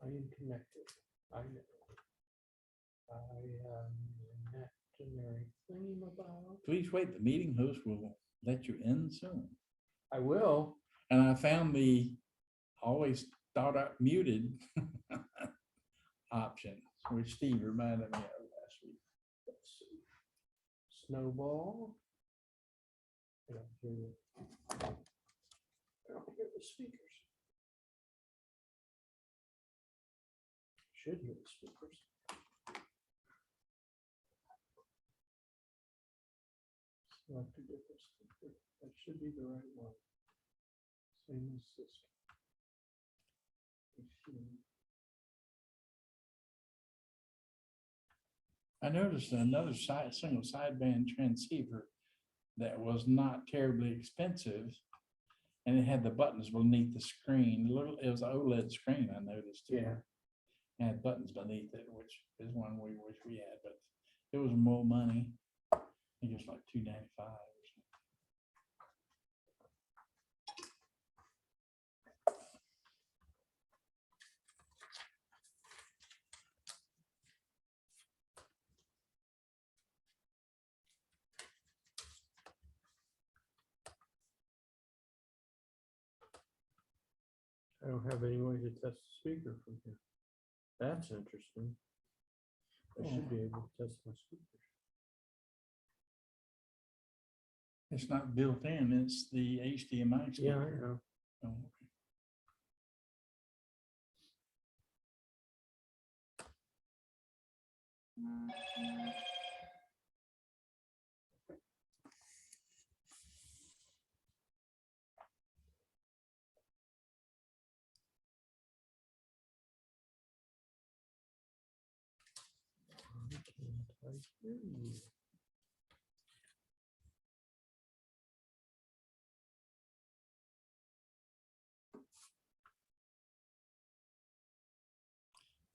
I am connected. I know. I imaginary theme about. Please wait, the meeting host will let you in soon. I will. And I found the always start up muted option, which Steve reminded me of last week. Let's see. Snowball. I don't hear the speakers. Should hear the speakers. Select a different speaker. That should be the right one. Same as this. I noticed another single sideband transceiver that was not terribly expensive. And it had the buttons beneath the screen. It was an OLED screen, I noticed. Yeah. And had buttons beneath it, which is one we wish we had, but it was more money. I think it was like $295 or something. I don't have any way to test the speaker from here. That's interesting. I should be able to test my speakers. It's not built in, it's the HDMI speaker. Yeah, I know. Oh, okay.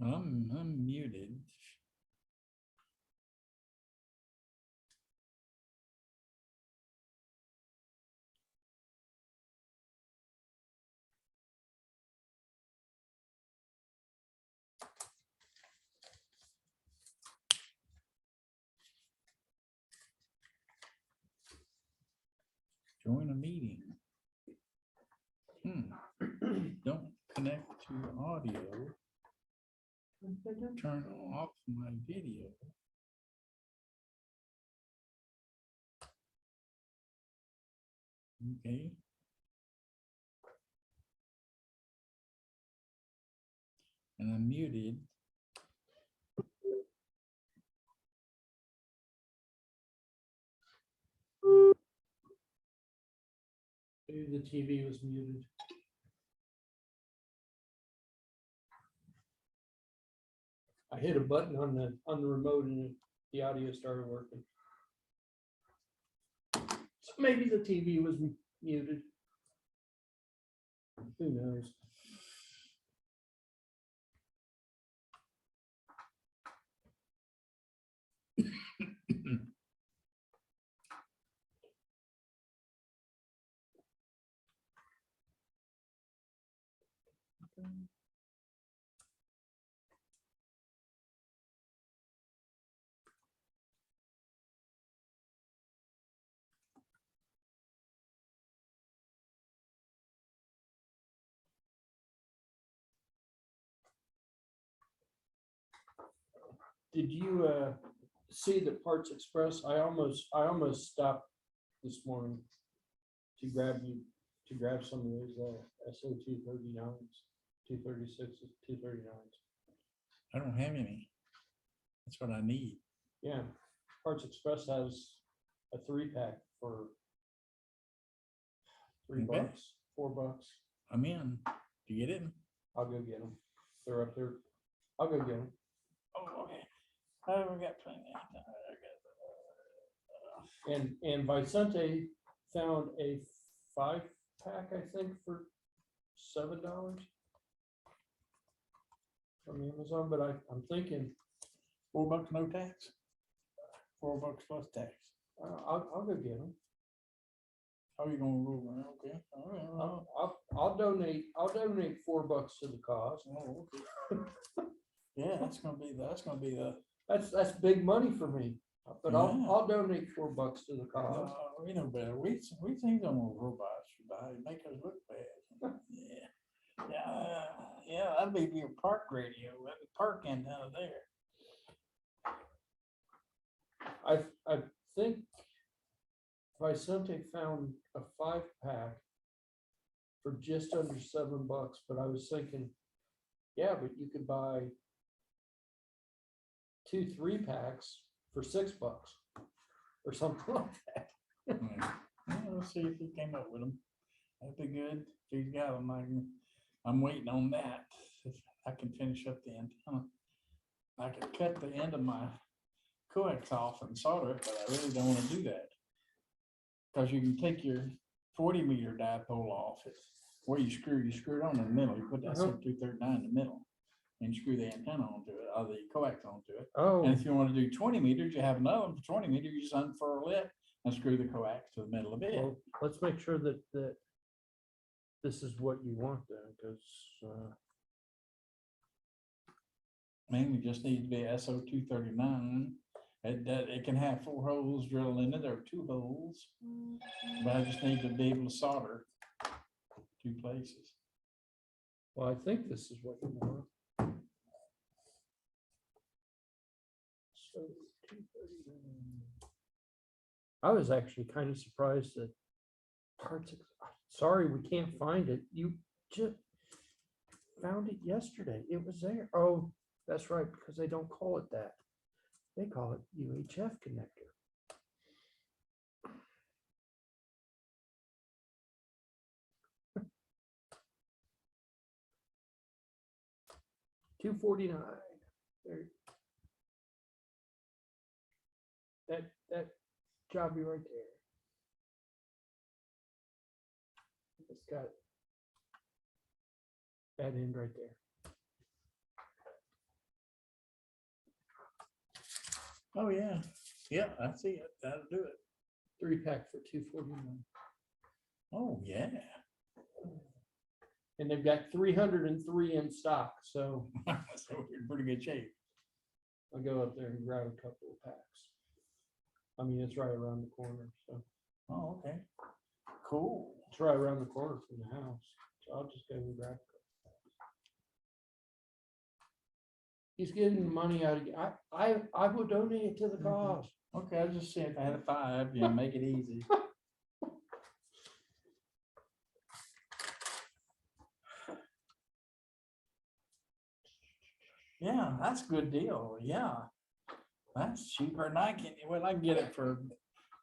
I'm muted. Join a meeting. Don't connect to audio. Turn off my video. Okay. And I'm muted. Maybe the TV was muted. I hit a button on the remote and the audio started working. So maybe the TV was muted. Who knows? Did you see the Parts Express? I almost stopped this morning to grab some of those SO 239s, 236s, 239s. I don't have any. That's what I need. Yeah, Parts Express has a 3-pack for $3, Okay. $4. I'm in. Do you get it? I'll go get them. They're up there. I'll go get them. Oh, okay. I got plenty. And Vicente found a 5-pack, I think, for $7 from Amazon. But I'm thinking $4 no tax. $4 plus tax. I'll go get them. Oh, you're gonna go around, okay. All right, all I'll donate $4 to the cause. right. Oh, okay. Yeah, that's gonna be the, That's big money for me, but Yeah. I'll donate $4 to the cause. we know better. We think on those robots, make us look bad. Yeah, yeah, that'd be your park radio, that'd be park antenna there. I think Vicente found a 5-pack for just under $7, but I was thinking, yeah, but you could buy 2 3-packs for $6 or something like that. Yeah, let's see if he came up with them. That'd be good. If he's got them, I'm waiting on that. If I can finish up the antenna. I could cut the end of my coax off and solder it, but I really don't want to do that. Because you can take your 40-meter dipole off it. Where you screw it on in the middle. You put that SIP239 in the middle and screw the antenna onto it, or the coax onto it. Oh, And if you want to do 20 meters, you have another one for 20 meters, you just unfurl it and screw the coax to the middle of it. well, let's make sure that this is what you want then, because Mainly just needs to be SO239. It can have 4 holes drilled in it or 2 holes, but I just need to be able to solder 2 places. well, I think this is what you want. So 239. I was actually kind of surprised that parts. Sorry, we can't find it. You just found it yesterday. It was there. Oh, that's right, because they don't call it that. They call it UHF connector. $249. There. That job be right there. It's got that end right there. Oh, yeah. Yeah, I see it. That'll do it. 3-pack for $249. Oh, yeah. And they've got 303 in stock, so So we're in pretty good shape. I'll go up there and grab a couple of packs. I mean, it's right around the corner, so Oh, okay. Cool. it's right around the corner from the house. So I'll just go and grab a couple of packs. He's getting the money out of you. I will donate it to the cause. Okay, I'll just see if I had a 5, yeah, make it easy. Yeah, that's a good deal. Yeah. That's cheaper than I can, well, I can get it for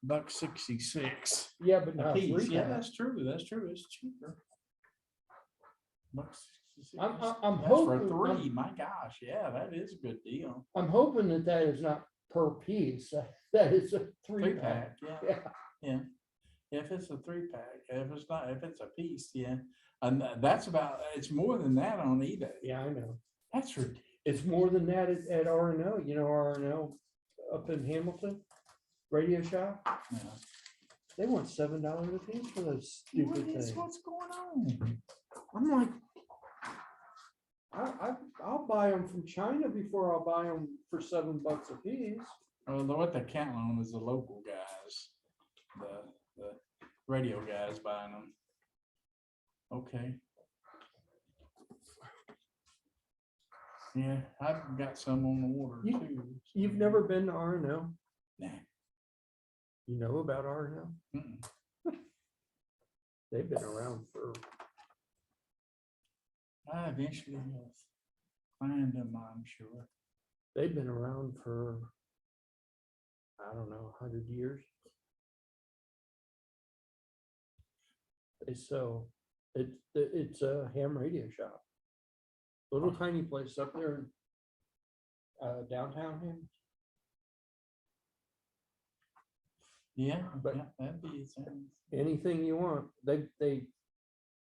$1.66 Yeah, but a not piece. 3 Yeah, packs. that's true. That's true. It's cheaper. $1.66. I'm That's for hoping- 3. My gosh, yeah, that is a good deal. I'm hoping that is not per piece. That is a 3-pack. 3-pack, Yeah. yeah. If it's a 3-pack, if it's not, if it's a piece, yeah. And that's about, it's more than that on eBay. Yeah, I know. That's ridiculous. It's more than that at RNO. You know, RNO up in Hamilton, Radio Shop. Yeah. They want $7 a piece for those What stupid is, things. what's going on? I'm like, I'll buy them from China before I'll buy them for $7 a piece. Well, what they're counting on is the local guys, the radio guys buying them. Okay. Yeah, I've got some on the water You- too. You've never been to RNO? Nah. You know about RNO? Mm-mm. They've been around for, I eventually will find them, I'm sure. they've been around for, I don't know, 100 years. They sell, it's a ham radio shop. Little tiny place up there in downtown Ham. Yeah, But- yeah, that'd be sounds. Anything you want. They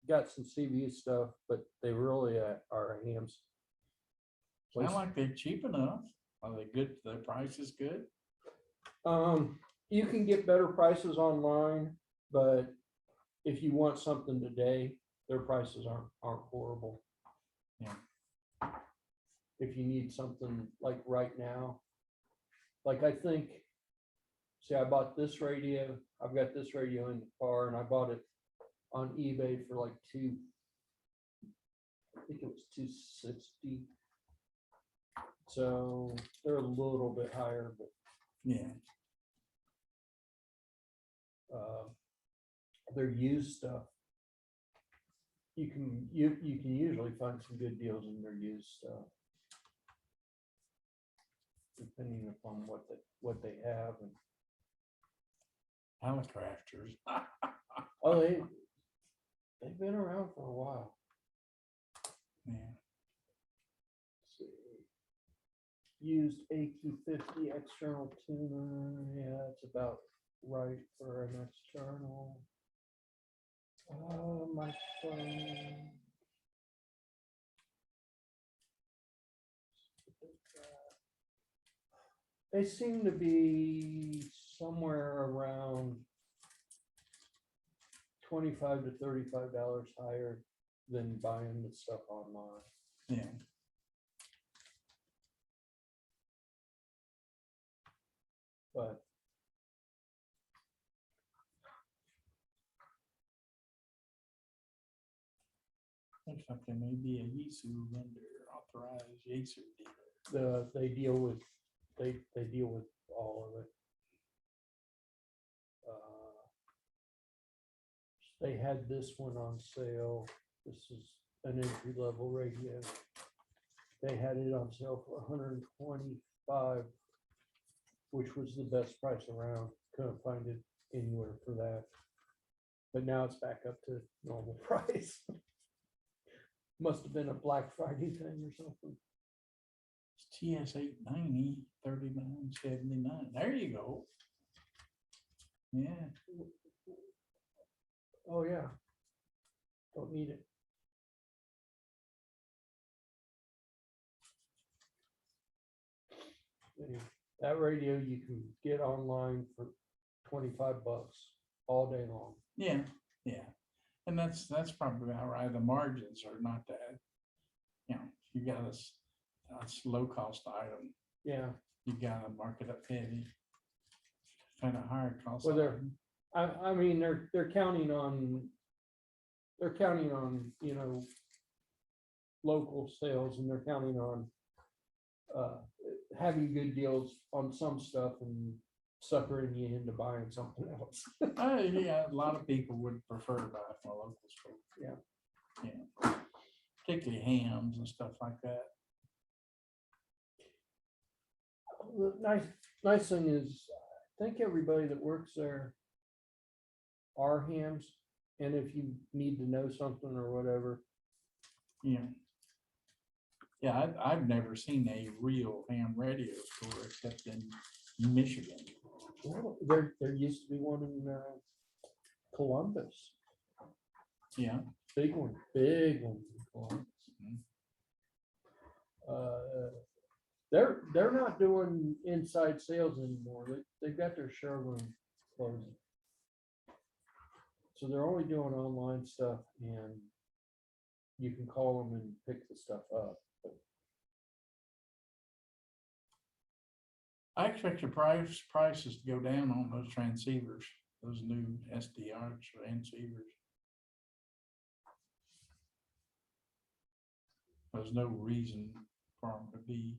got some CB stuff, but they really are a hams. Sound like they're cheap enough. Are they good? Their price is good. You can get better prices online, but if you want something today, their prices aren't horrible. Yeah. If you need something like right now, like I think, see, I bought this radio, I've got this radio in the car, and I bought it on eBay for like I think it was 260. So they're a little bit higher, but Yeah. their used stuff. You can usually find some good deals in their used stuff, depending upon what they have. And Helicrafters. oh, they've been around for a while. Yeah. Let's see. Used AQ50 external tuner. Yeah, it's about right for an external. My phone. They seem to be somewhere around $25 to $35 higher than buying the stuff online. Yeah. But Looks like there may be a Yaesu vendor, authorized Yaesu dealer. they deal with all of it. They had this one on sale. This is an entry level radio. They had it on sale for $125, which was the best price around. Couldn't find it anywhere for that. But now it's back up to normal price. Must have been a Black Friday thing or something. It's TS 890, 3979. There you go. Yeah. Oh yeah. Don't need it. Anyway, that radio you can get online for $25 all day long. Yeah. Yeah. And that's probably about right. The margins are not that, you got a low cost item. Yeah. You gotta mark it up heavy. Kind of higher cost. Well, item. I mean, they're counting on, local sales, and they're counting on having good deals on some stuff and suckering you into buying something else. Yeah, a lot of people would prefer to buy from a local store. Yeah. Yeah. Particularly hams and stuff like that. The nice thing is, I think everybody that works there are hams, and if you need to know something or whatever. Yeah. Yeah, I've never seen a real ham radio store except in Michigan. Well, there used to be one in Columbus. Yeah. Big one in Columbus. They're not doing inside sales anymore. They've got their showroom closing. So they're only doing online stuff, and you can call them and pick the stuff up. I expect the prices to go down on those transceivers, those new SDR transceivers. There's no reason for them to be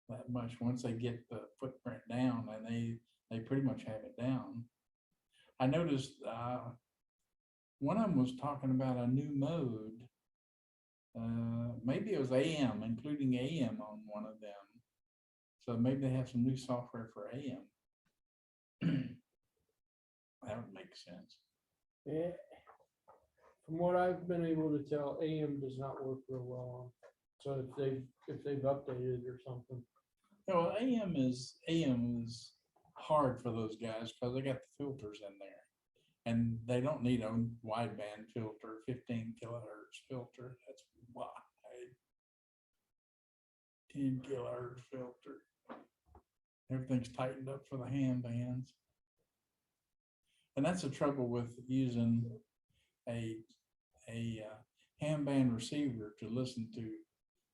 that much. Once they get the footprint down, and they pretty much have it down. I noticed one of them was talking about a new mode. Maybe it was AM, including AM on one of them. So maybe they have some new software for AM. That would make sense. Yeah. From what I've been able to tell, AM does not work real well on. So if they've updated or something. Well, AM is hard for those guys because they got the filters in there, and they don't need a wideband filter, 15 kilohertz filter. That's wide. 10 kilohertz filter. Everything's tightened up for the ham bands. And that's the trouble with using a ham band receiver to listen to.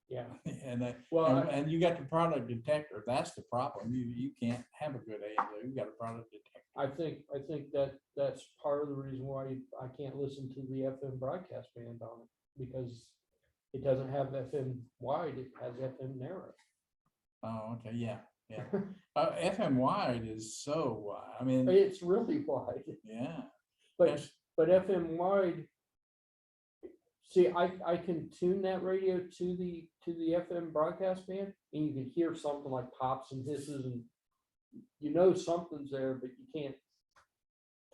Yeah. And you got the product detector. That's the problem. You can't have a good AM. You got a product detector. I think that's part of the reason why I can't listen to the FM broadcast band on it, because it doesn't have FM wide, it has FM narrow. Oh, okay, yeah. FM wide is so wide. I mean, It's really wide, yeah. but Yes. FM wide, see, I can tune that radio to the FM broadcast band, and you can hear something like pops and hisses, and you know something's there, but you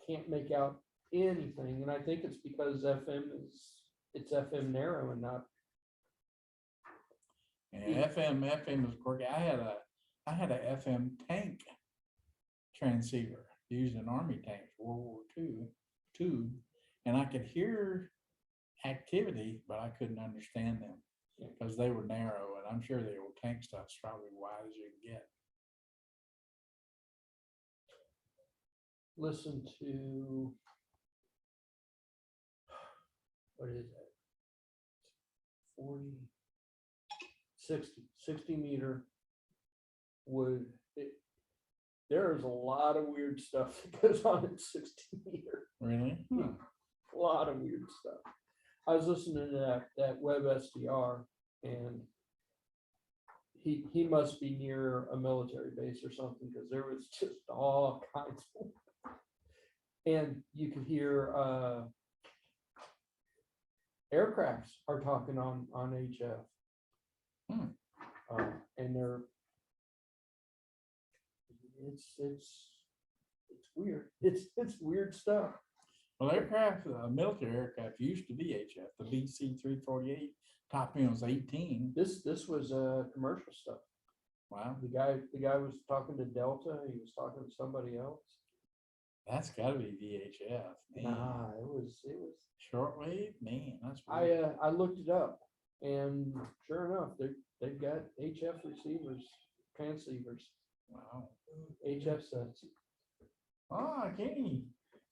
can't make out anything. And I think it's because it's FM narrow and not. Yeah, FM is quirky. I had a FM tank transceiver used in Army tanks, World War II, and I could hear activity, but I couldn't understand them because they were narrow, and I'm sure the old tank stuff's probably wide as you can get. Listen to, what is that? 40, 60 meter wood. There is a lot of weird stuff that goes on at 60 meter. Really? A lot of weird stuff. I was listening to that web SDR, and he must be near a military base or something, because there was just all kinds of, and you could hear aircrafts are talking on HF. And they're it's weird. It's weird stuff. Well, aircraft, military aircraft used to be HF. The BC-348 top end was 18. This was commercial stuff. Wow, The guy was talking to Delta. He was talking to somebody else. that's got to be VHF. Man. Nah, it was. Shortwave, man. That's weird. I looked it up, and sure enough, they've got HF receivers, transceivers, Wow. HF sets. Oh, Kenny,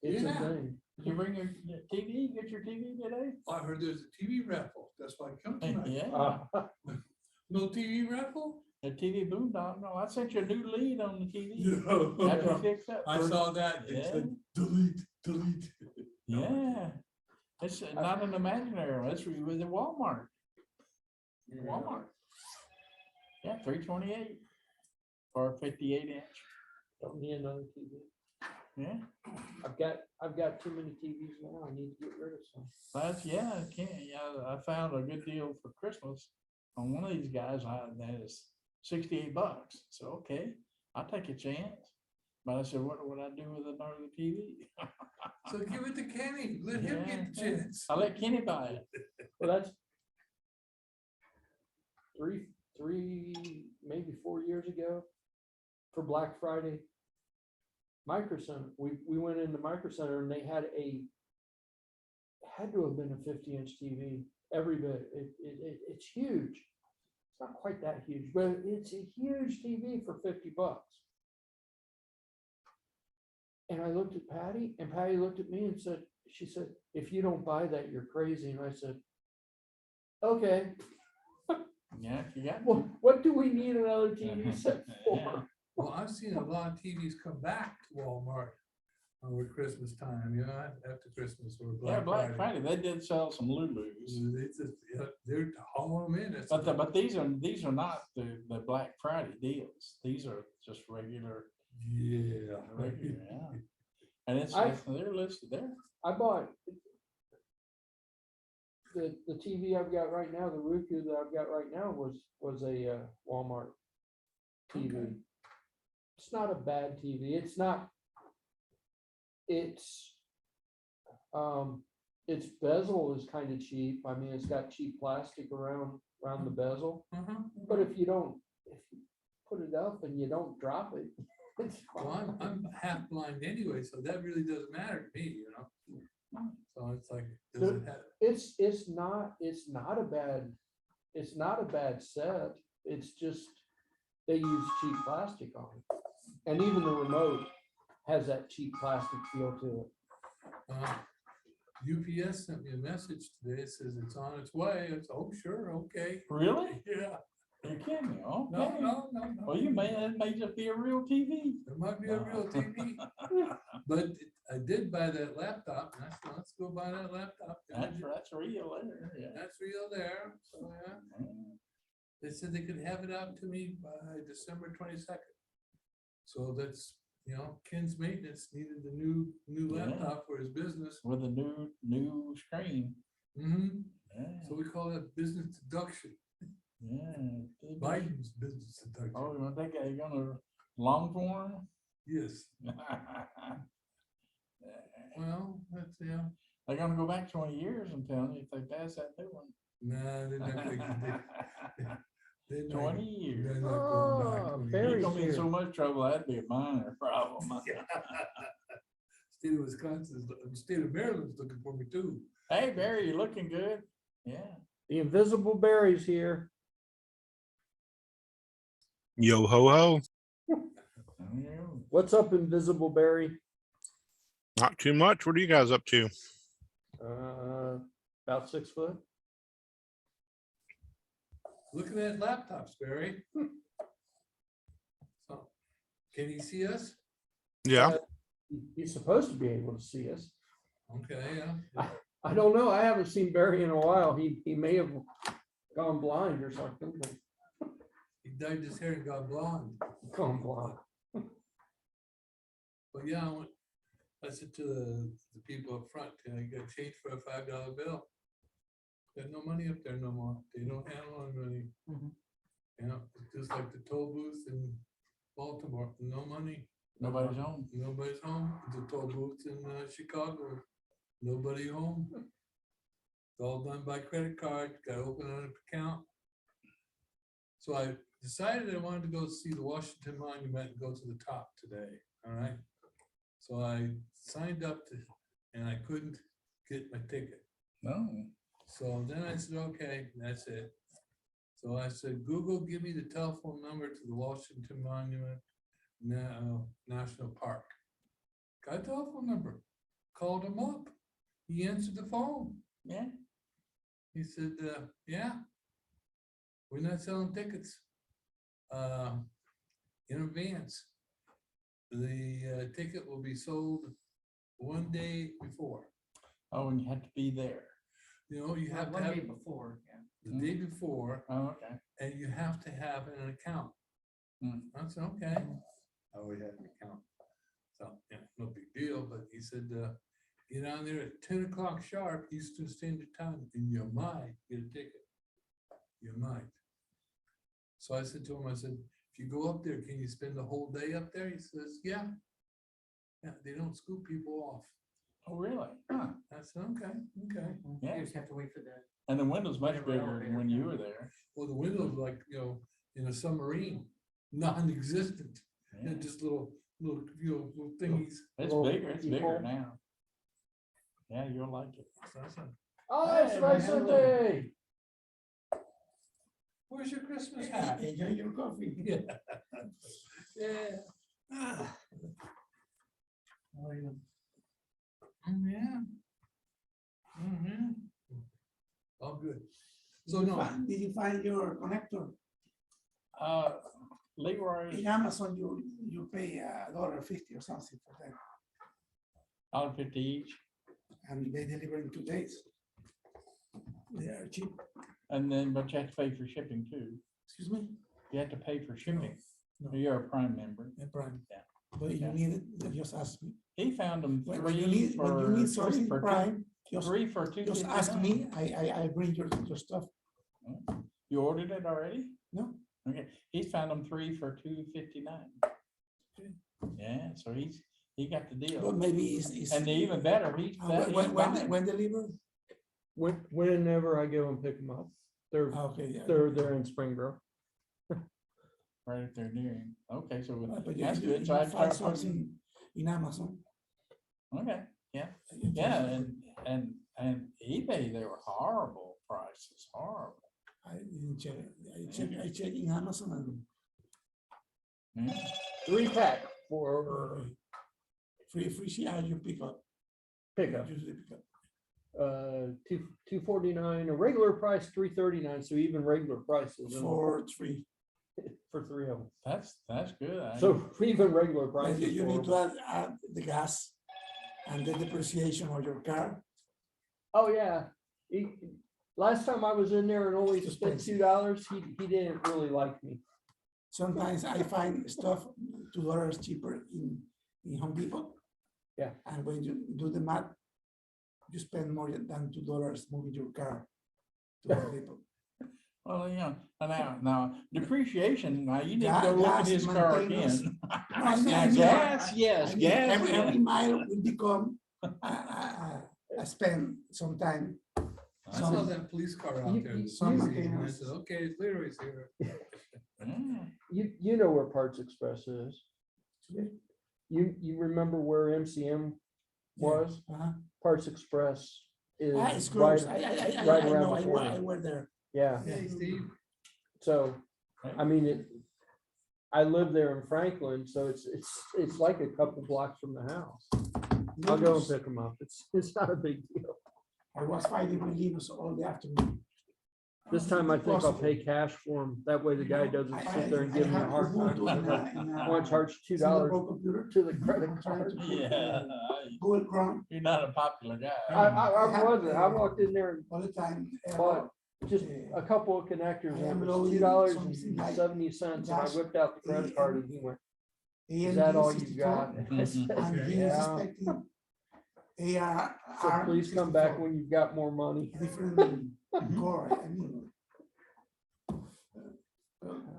It's Yeah. a thing. did you bring your TV? Get your TV today? I heard there's a TV raffle. That's why I come tonight. Yeah. No TV raffle? The TV boondog. No, I sent you a new lead on the TV. Had you No. fixed up? I saw that. It said delete. Yeah. It's not an imaginary one. It's with the Walmart. Walmart. Yeah, 328 or 58 inch. Don't need another TV. Yeah. I've got too many TVs now. I need to get rid of some. That's I found a good deal for Christmas on one of these guys. That is $68. So okay, I'll take a chance. But I said, what would I do with another TV? So give it to Kenny. Let him get the chance. I'll let Kenny buy it. Well, that's three, maybe 4 years ago, for Black Friday. Micro Center. We went into Micro Center, and they had had to have been a 50-inch TV. Every bit. It's huge. It's not quite that huge, but it's a huge TV for $50. And I looked at Patty, and Patty looked at me and said, she said, "If you don't buy that, you're crazy." And I said, "Okay, Yeah, you got what do we need another TV set for?" Well, I've seen a lot of TVs come back to Walmart over Christmas time, after Christmas or Yeah, Black Black Friday. Friday. They did sell some Lulus. It's just, they're hauling them in. It's- But these are not the Black Friday deals. These are just regular, Yeah. yeah. And they're listed there. I bought the TV I've got right now, the Roku that I've got right now was a Walmart TV. Okay. It's not a bad TV. Its bezel is kind of cheap. I mean, it's got cheap plastic around the bezel. But if you put it up and you don't drop it, it's Well, fine. I'm half blind anyway, so that really doesn't matter to me, So it's like, does it have? It's not a bad set. It's just they use cheap plastic on it. And even the remote, has that cheap plastic feel to it. UPS sent me a message today. It says it's on its way. It's, oh, sure, okay. Really? Yeah. You kidding me? No, Okay. no. Well, it may just be a real TV. It might be a real TV, but I did buy that laptop. And I said, let's go buy that laptop. That's real there, yeah. That's real there. So, yeah. They said they could have it out to me by December 22nd. So that's, you know, Ken's maintenance needed the new Yeah. laptop for his business. With a new screen. Mhm. Yeah. So we call that business deduction. Yeah. Biden's business deduction. Oh, you want that guy, you gonna long form? Yes. Well, that's, yeah. They're gonna go back 20 years and tell me if they pass that new one. Nah, they're not gonna, they're not- 20 years. they're not going back Oh, 20 very You're years. gonna be in so much trouble, that'd be a minor problem. State of Wisconsin, state of Maryland's looking for me too. Hey, Barry, you're looking good. Yeah. The invisible Barry's here. Yo ho ho. What's up, invisible Barry? Not too much. What are you guys up to? About 6 foot. Look at that laptop, Barry. So, can you see us? Yeah. He's supposed to be able to see us. Okay, yeah. I don't know. I haven't seen Barry in a while. He may have gone blind or something. He dyed his hair and got blonde. Gone blind. But yeah, I said to the people up front, can I get change for a $5 bill? There's no money up there no more. They don't handle any money. Mhm. You know, it's just like the toll booth in Baltimore, no money. Nobody's home. Nobody's home. The toll booth in Chicago, nobody home. It's all done by credit card, got to open an account. So I decided I wanted to go see the Washington Monument and go to the top today, all right? So I signed up and I couldn't get my ticket. No. So then I said, okay, that's it. So I said, Google, give me the telephone number to the Washington Monument National Park. Got a telephone number, called him up. He answered the phone. Yeah. He said, yeah, we're not selling tickets in advance. The ticket will be sold one day before. Oh, and you have to be there. You know, you have to One have day before, yeah. the day before, Oh, okay. and you have to have an account. I said, okay. I already had an account. So, yeah, no big deal, but he said, get on there at 10 o'clock sharp Eastern Standard Time, and you might get a ticket. You might. So I said to him, I said, if you go up there, can you spend the whole day up there? He says, yeah. Yeah, they don't scoop people off. Oh, really? Huh. I said, okay. Yeah. You just have to wait for the, And the window's much Whatever bigger elevator than when you comes. were there. Well, the window's like, you know, in a submarine, non-existent. Yeah. They're just little, little thingies. It's Little bigger, it's bigger people. now. Yeah, you'll like it. So I said, Oh, Hey, it's my my Sunday. where's your Christmas hat? enjoy your coffee. Yeah. Yeah. Ah. Oh, yeah. Yeah. Mhm. All good. So no, Did you find your connector? Leroy, In Amazon, you pay $1.50 or something for that, $1.50 each, and they deliver in 2 days. They are cheap. and then, but you have to pay for shipping too. Excuse me? You have to pay for shipping. No. You're a Prime member. Yeah, Prime. Yeah. But Yeah. you need it, then just ask me. He found them When you three need, when you for, need three something for, Prime, three for two. just ask me. I bring your stuff. You ordered it already? No, Okay, he's found them 3 for $2.59. Yeah, so he got the but deal. maybe it's. And even better, he's. When delivered? Whenever I go and pick them up, they're Okay, yeah. they're in Springboro. Right up there near him. Okay, so But you that's you good. So I find start. something in Amazon. Okay, yeah, and eBay, they were horrible prices, horrible. I didn't check. I check in Amazon and. Yeah. 3-pack for free share, you pick up. Pickup, Usually pick up. 249, a regular price, 339, so even regular prices For three. for three of them. That's good. So even regular But prices. you for need them. to add the gas and the depreciation of your car. Oh, yeah. Last time I was in there and only It's spent expensive. $2, he didn't really like me. Sometimes I find stuff $2 cheaper in Home Depot. Yeah. And when you do the math, you spend more than $2 moving your car to Home Depot. Well, yeah, now depreciation, now you need to go Gas, look at his car maintenance. again. No, I mean, Gas, yes, I mean, gas. every mile will become, I spend some time. I saw that police car out there. this Some evening, and I maintenance. said, okay, Leroy's here. Yeah. You know where Parts Express is. You remember where MCM was? Uh-huh. Parts Express is It's close. right, I right know, around I the were corner. there. Yeah, Hey, Steve. so, I mean, I live there in Franklin, so it's like a couple blocks from the house. I'll go and pick them up. It's not a big deal. I was fighting with Linus all the afternoon. This time I think I'll pay cash for them. That way the guy doesn't sit there and give me a hard time. I want to charge $2 computer. to the credit card. Yeah, Google Chrome you're not a popular guy. I wasn't. I walked in there and all the time. bought just a couple of connectors, and it was $2.70, and I whipped out the credit card and he went, "Is that all you got?" And I said, And he is "Yeah." expecting AR. So please come back when you've got more money. Different core, I mean.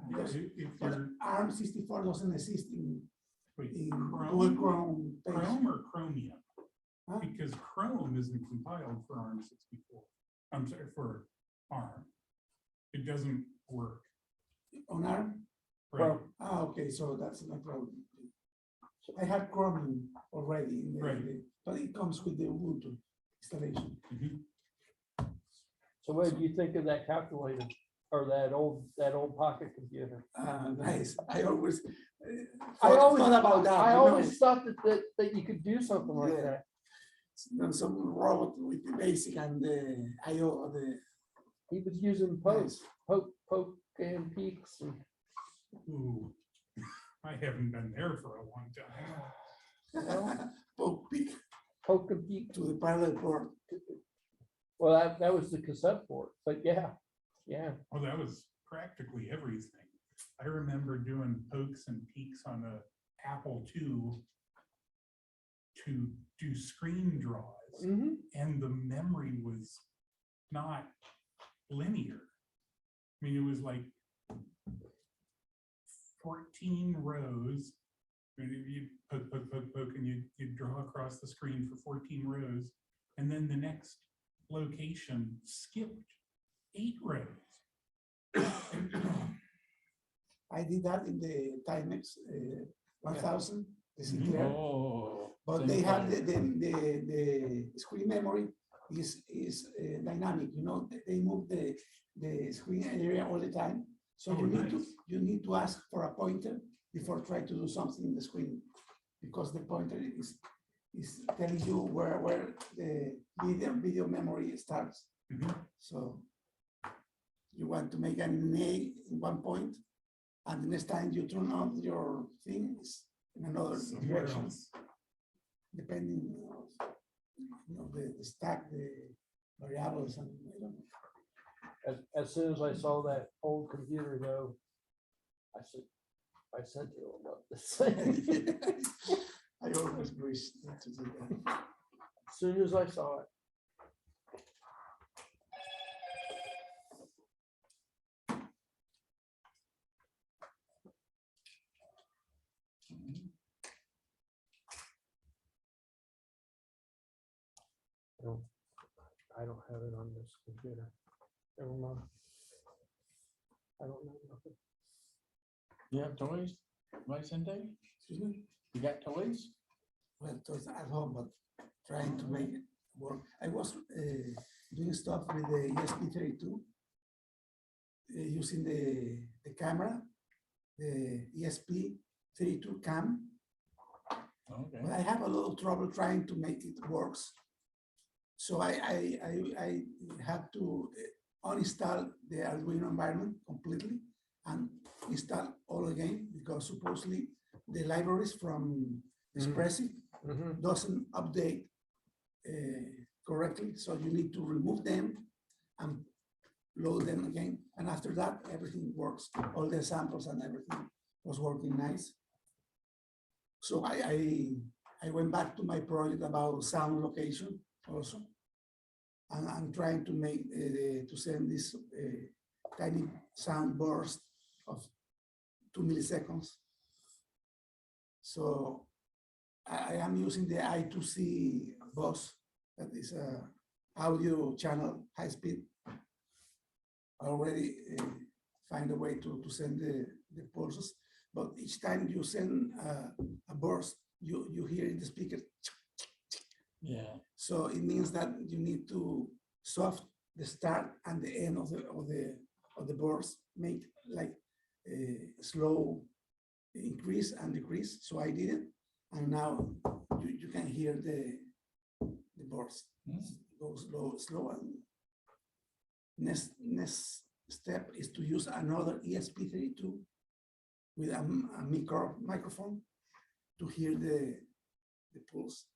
Because ARM 64 doesn't exist in Google Chrome. page. Chrome or Chromium? Huh? Because Chrome isn't compiled for ARM64. I'm sorry, for ARM. It doesn't work. On ARM? Right, Okay, so that's no problem. I have Chromium already, in the- Right. but it comes with the Ubuntu installation. Mhm. So what did you think of that calculator or that old pocket computer? Nice. I always thought about that. I you know. always thought that you could do something like Yeah. that. There's some robot with the basic and the IO, He was using poke and peaks and Ooh, I haven't been there for a long time. poke peak poke and peek. to the parallel port. Well, that was the cassette port, but yeah. Well, that was practically everything. I remember doing pokes and peeks on a Apple II to do screen draws, Mhm. and the memory was not linear. I mean, it was like 14 rows. And you poke, and you draw across the screen for 14 rows. And then the next location skipped 8 rows. I did that in the Timex 1000, the Sinclair. Oh. But they have the screen memory is dynamic, you know, they move the screen area all the time. So Oh, you need to ask for a pointer before trying to do something in the screen, because the pointer is telling you where the video memory starts. Mhm. So you want to make an A in one point, and the next time you turn on your things in another Somewhere direction, else. depending on the stack, the variables, and I don't know. As soon as I saw that old computer though, I said to him about this thing. I always wish to do that. As soon as I saw it. I don't have it on this computer. Never mind. I don't know nothing. You have toys, Vicente? Excuse me? You got toys? Well, it was at home, but trying to make it work. I was doing stuff with the ESP32, using the camera, the ESP32 cam. Okay. But I have a little trouble trying to make it works. So I have to uninstall the Arduino environment completely and install all again, because supposedly the libraries from Expressive Mhm. doesn't update correctly. So you need to remove them and load them again. And after that, everything works. All the samples and everything was working nice. So I went back to my project about sound location also. And I'm trying to make, to send this tiny sound burst of 2 milliseconds. So I am using the I2C bus, that is a audio channel, high speed. I already find a way to send the pulses, but each time you send a burst, you hear in the speaker. Yeah. So it means that you need to soft the start and the end of the burst, make like a slow increase and decrease. So I did it, and now you can hear the burst. Goes slow. And next step is to use another ESP32 with a microphone to hear the pulse.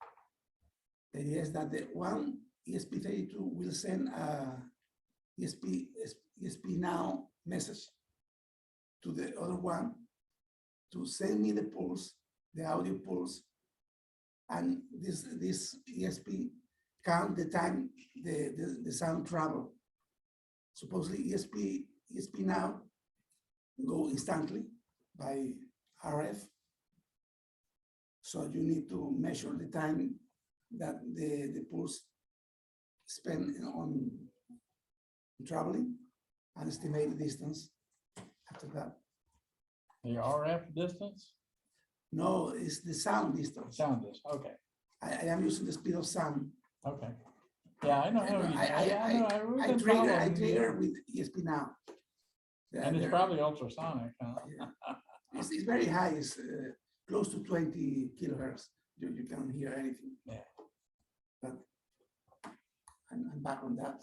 The idea is that the one ESP32 will send a ESP now message to the other one to send me the pulse, the audio pulse, and this ESP count the time the sound travel. Supposedly ESP now go instantly by RF. So you need to measure the time that the pulse spend on traveling and estimate the distance after that. The RF distance? No, it's the sound distance. Sound distance, okay, I am using the speed of sound. okay. Yeah, I know how you, I know. we've I been trigger following you. with ESP now. And it's There- probably ultrasonic, huh? yeah. It's very high, it's close to 20 kilohertz. You can't hear anything. Yeah. But I'm back on that.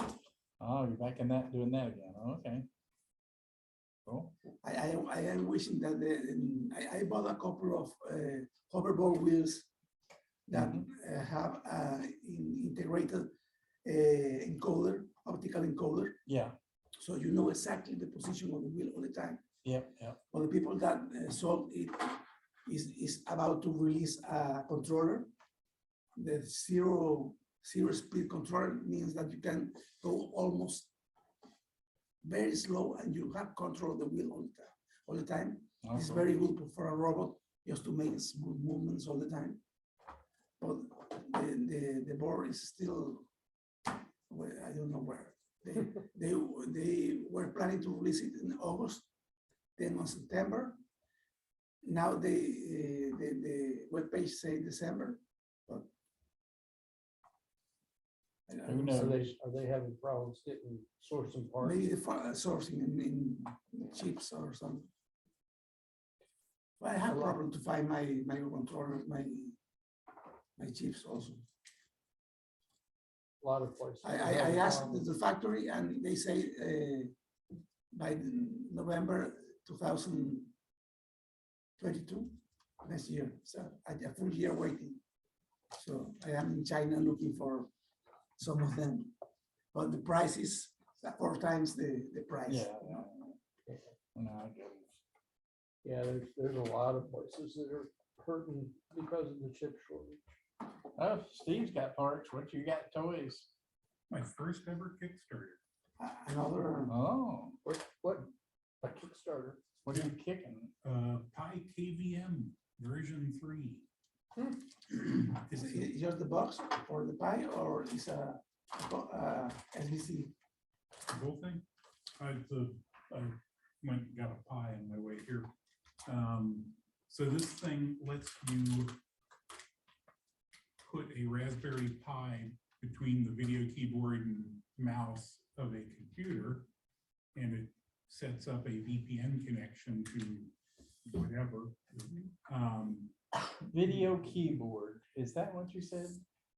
Oh, you're back in that, doing that again, okay. Cool. I am wishing that I bought a couple of hoverboard wheels that have integrated encoder, optical encoder. Yeah, So you know exactly the position of the wheel all the time. yep, yep. Well, the people that sold it is about to release a controller. The zero speed controller means that you can go almost very slow and you have control of the wheel all the time. It's Okay. very good for a robot just to make smooth movements all the time. But the board is still, well, I don't know where. They were planning to release it in August, then on September. Now the webpage say December, but I Who don't knows? know. Are they having problems getting sourcing parts? Maybe the sourcing in chips or something. But I have problem to find my controllers, my chips also. A lot of places. I asked the factory and they say by November 2022, next year. So a full year waiting. So I am in China looking for some of them, but the price is 4 times the price. Yeah. No, I get it. Yeah, there's a lot of places that are hurting because of the chip shortage. Oh, Steve's got parts, what you got, toys? My first ever Kickstarter. Another, Oh, What, a Kickstarter? what are you kicking? Pi KVM version 3. is it just the box for the Pi or is a SBC? The whole thing. I went and got a pie on my way here. So this thing lets you put a Raspberry Pi between the video keyboard and mouse of a computer, and it sets up a VPN connection to whatever. Video keyboard, is that what you said?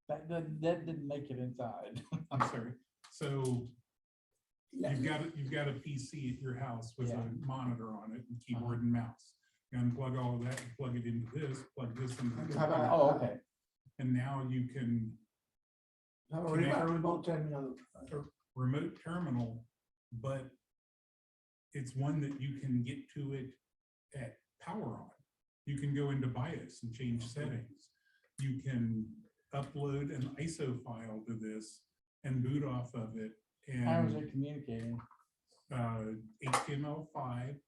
That didn't make it inside. I'm sorry. So you've got a PC at your house with Yeah. a monitor on it and keyboard and mouse. You unplug all of that, you plug it into this, plug this into the Have a- computer, Oh, okay. and now you can A remote terminal. remote terminal, but it's one that you can get to it at power on. You can go into BIOS and change settings. You can upload an ISO file to this and boot off of it. How is And it communicating? HTML5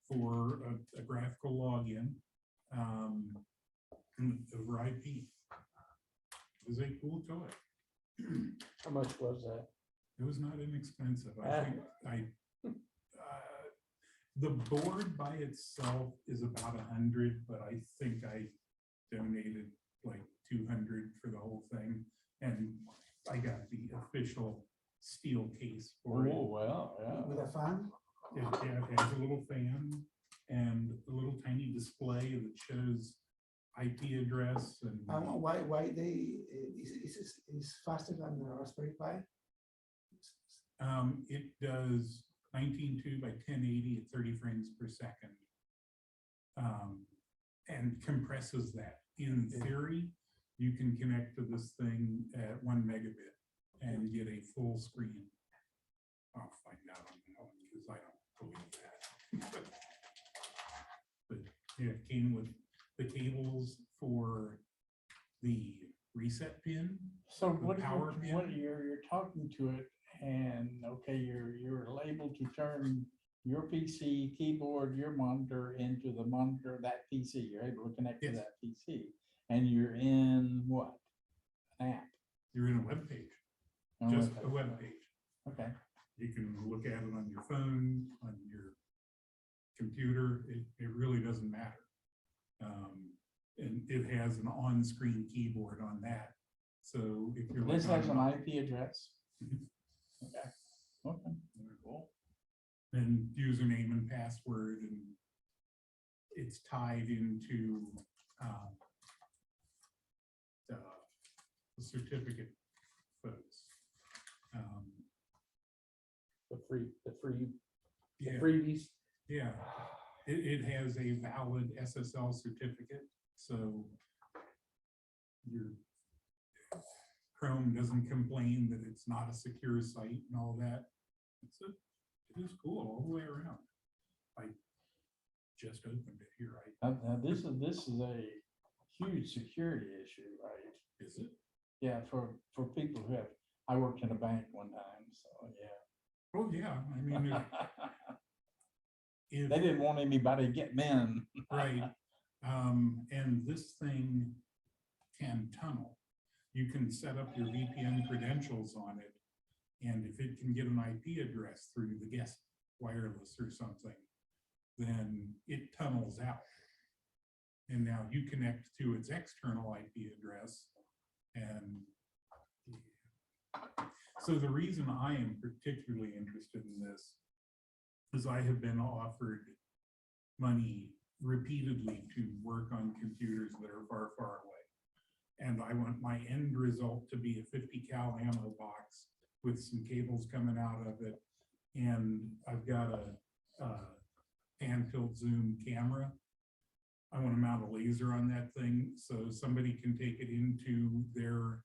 for a graphical login and over IP. It was a cool toy. How much was that? It was not inexpensive. I Ah. think the board by itself is about 100, but I think I donated like 200 for the whole thing. And I got the official steel case for it. Oh, well, yeah. With a fan? It has a little fan and a little tiny display that shows IP address and Why they, is faster than the Raspberry Pi? it does 19.2 by 1080 at 30 frames per second. And compresses that. In theory, you can connect to this thing at 1 megabit and get a full screen. I'll find out on that one because I don't believe that. But yeah, it came with the cables for the reset pin. So The what power you're talking to it and, okay, you're able to turn your PC keyboard, your monitor into the monitor of that PC. You're able to connect to Yes. that PC. And you're in what? An app. You're in a web page, Oh, just okay. a web page. Okay. You can look at it on your phone, on your computer. It really doesn't matter. And it has an on-screen keyboard on that. So if you're. This like has on- an IP address. Mhm. Okay. Okay. Very cool. And username and password, and it's tied into the certificate folks. The Yeah, freebies. yeah. It has a valid SSL certificate, so your Chrome doesn't complain that it's not a secure site and all that. It is cool all the way around. I just opened it here. Now, this is a huge security issue, right? Is it? Yeah, for people who have, I worked in a bank one time, so yeah. Oh, yeah. I mean, if They didn't want anybody getting in. right. And this thing can tunnel. You can set up your VPN credentials on it. And if it can get an IP address through the guest wireless or something, then it tunnels out. And now you connect to its external IP address. And so the reason I am particularly interested in this is I have been offered money repeatedly to work on computers that are far, far away. And I want my end result to be a 50 cal ammo box with some cables coming out of it. And I've got a pan tilt zoom camera. I want to mount a laser on that thing so somebody can take it into their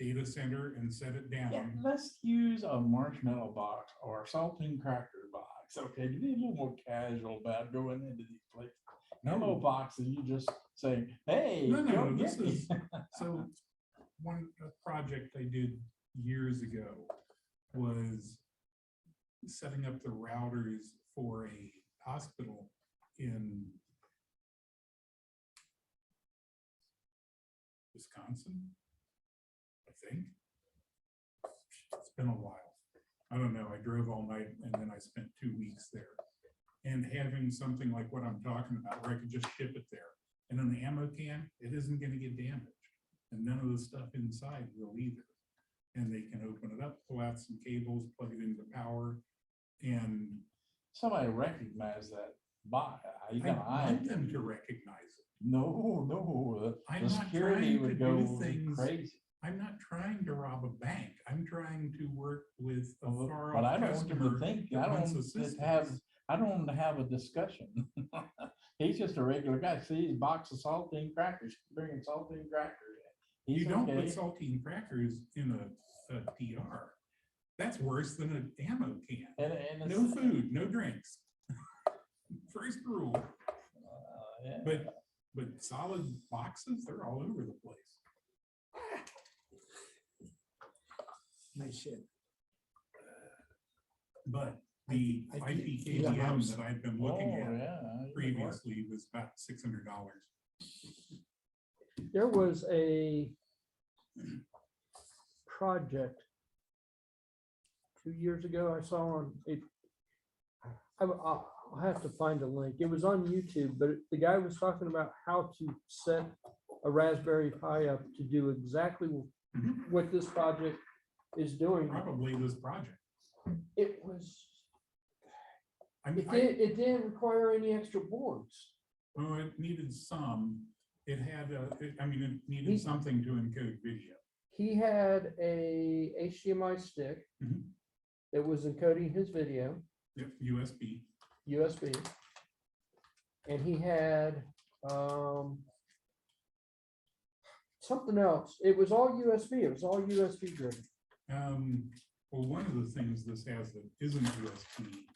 data center and set it down. Yeah, let's use a marshmallow box or a saltine cracker box. Okay, you need a little more casual about going into these places. No boxes, you just say, hey. No, go this get me." is, so one project I did years ago was setting up the routers for a hospital in Wisconsin, I think. It's been a while. I don't know. I drove all night and then I spent 2 weeks there. And having something like what I'm talking about, where I could just ship it there. And in the ammo can, it isn't going to get damaged. And none of the stuff inside will either. And they can open it up, pull out some cables, plug it into power. And Somebody recognize that box. You I got an eye. want them to recognize it. No, I'm the not security trying to would do go things- crazy. I'm not trying to rob a bank. I'm trying to work with a far But I off don't want them customer to think, that I wants don't want to have, assistance. I don't want to have a discussion. He's just a regular guy. See his box of saltine crackers, bringing saltine crackers. You He's don't put okay. saltine crackers in a PR. That's worse than an ammo can. And No food, no drinks. First rule, yeah. but solid boxes, they're all over the place. Nice shit. But the I think IPKBM house. that I've been Oh, looking at yeah, it would work. previously was about $600. There was a project 2 years ago I saw on it. I'll have to find a link. It was on YouTube, but the guy was talking about how to set a Raspberry Pi up to do exactly Mhm. what this project is doing. Probably this project. It was, I mean, it didn't require any extra boards. well, it needed some, it had, I mean, it He- needed something to encode video. He had a HDMI stick Mhm. that was encoding his video, Yep, USB. USB. And he had something else. It was all USB. It was all USB driven. Well, one of the things this has that isn't USB,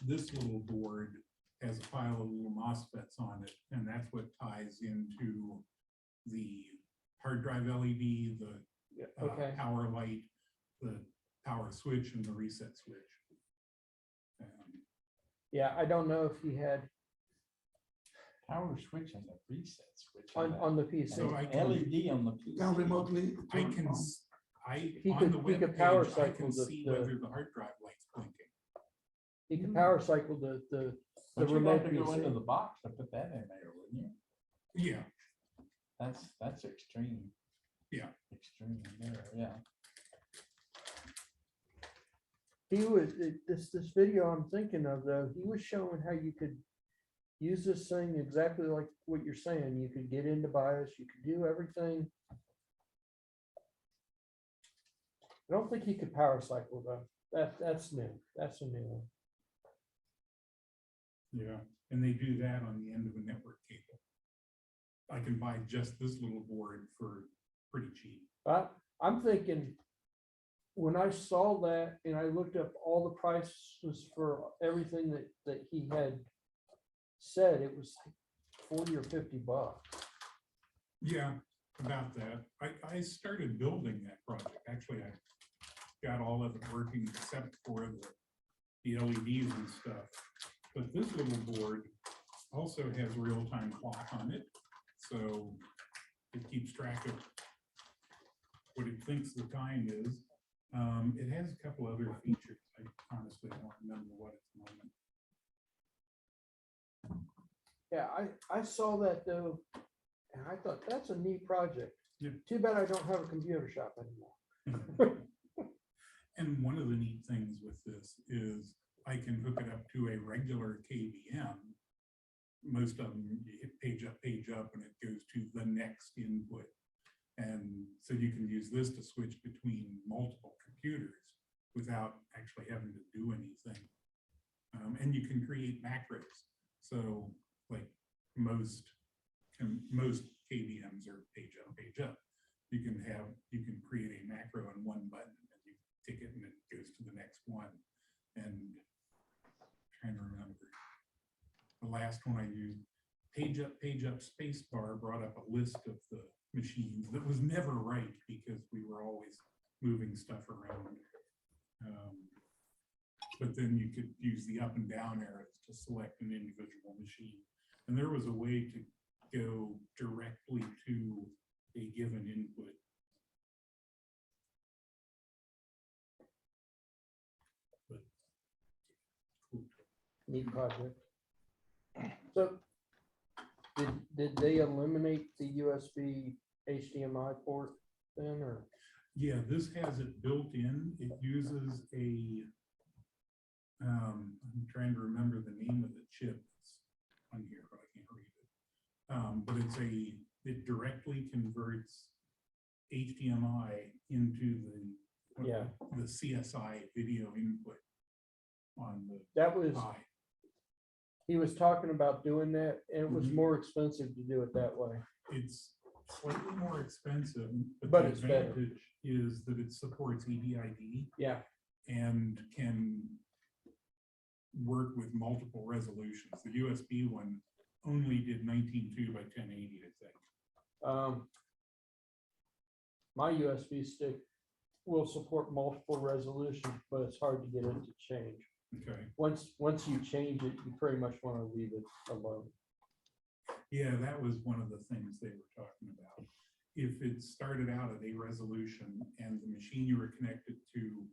this little board has a pile of little MOSFETs on it, and that's what ties into the hard drive LED, the Okay. power light, the power switch, and the reset switch. Yeah, I don't know if he had Power switch and the reset switch. on the PC. So I can- LED on the PC. Can remotely. I turn can, on. He on could- the he could web power page, I cycle can the- see the- whether the hard drive light's blinking. He could power cycle the But you'd remote have to go into PC. the box to put that in there, wouldn't you? Yeah, That's extreme. Yeah. Extreme there, yeah. He was, this video I'm thinking of though, he was showing how you could use this thing exactly like what you're saying. You could get into BIOS, you could do everything. I don't think he could power cycle though. That's new. That's a new one. yeah, and they do that on the end of a network cable. I can buy just this little board for pretty cheap. I'm thinking, when I saw that and I looked up all the prices for everything that he had said, it was like $40 or $50. Yeah, about that. I started building that project. Actually, I got all of it working except for the LEDs and stuff. But this little board also has real-time clock on it. So it keeps track of what it thinks the time is. It has a couple other features. I honestly don't remember what at the moment. Yeah, I saw that though, and I thought that's a neat project. Yeah. Too bad I don't have a computer shop anymore. And one of the neat things with this is I can hook it up to a regular KVM. Most of them, you hit page up, and it goes to the next input. And so you can use this to switch between multiple computers without actually having to do anything. And you can create macros. So like most KVMs are page up. You can create a macro on one button and you tick it and it goes to the next one. And I'm trying to remember, the last one I used, page up space bar brought up a list of the machines that was never right because we were always moving stuff around. But then you could use the up and down arrows to select an individual machine. And there was a way to go directly to a given input. But cool. Neat project. So did they eliminate the USB HDMI port then, or? Yeah, this has it built in. It uses a, I'm trying to remember the name of the chip that's on here, but I can't read it. But it directly converts HDMI into Yeah. the CSI video input on the That was, eye. he was talking about doing that, and it was Mhm. more expensive to do it that way. It's slightly more expensive, But but the it's better. advantage is that it supports EDID Yeah, and can work with multiple resolutions. The USB one only did 19.2 by 1080, I think. my USB stick will support multiple resolutions, but it's hard to get it to change. Okay. Once you change it, you pretty much want to leave it alone. Yeah, that was one of the things they were talking about. If it started out at a resolution and the machine you were connected to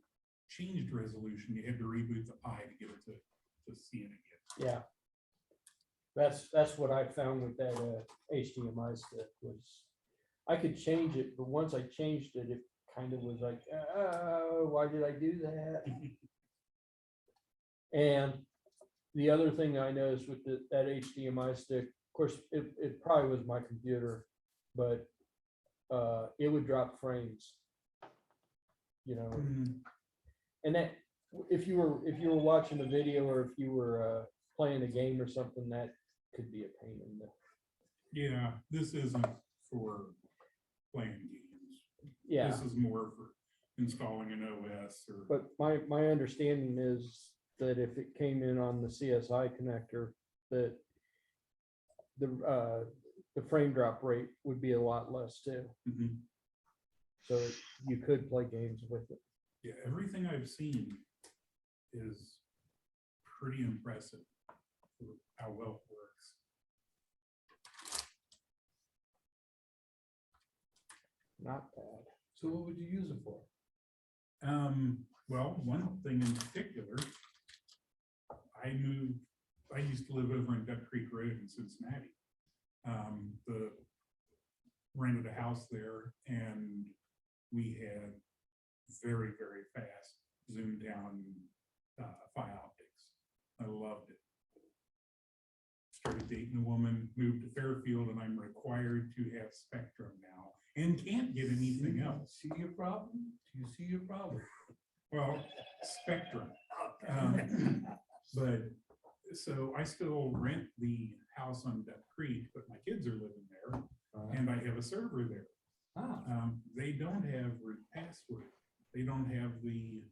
changed resolution, you had to reboot the Pi to get it to see it again. Yeah. That's what I found with that HDMI stick was, I could change it, but once I changed it, it kind of was like, why did I do that? And the other thing I noticed with that HDMI stick, of course, it probably was my computer, but it would drop frames. You know, and that if you were watching a video or if you were playing a game or something, that could be a pain in the. Yeah, this isn't for playing games. Yeah, This is more for installing an OS or. but my understanding is that if it came in on the CSI connector, that the frame drop rate would be a lot less too. Mhm. So you could play games with it. Yeah, everything I've seen is pretty impressive for how well it works. Not bad. So what would you use it for? Well, one thing in particular, I used to live over in Duck Creek Road in Cincinnati. Rented a house there and we had very, very fast zoom down fiber optics. I loved it. Started dating a woman, moved to Fairfield, and I'm required to have Spectrum now and can't get anything else. See your problem? Do you see your problem? Well, Spectrum. But so I still rent the house on Duck Creek, but my kids are living there and I have a server there. They don't have root password. They don't have the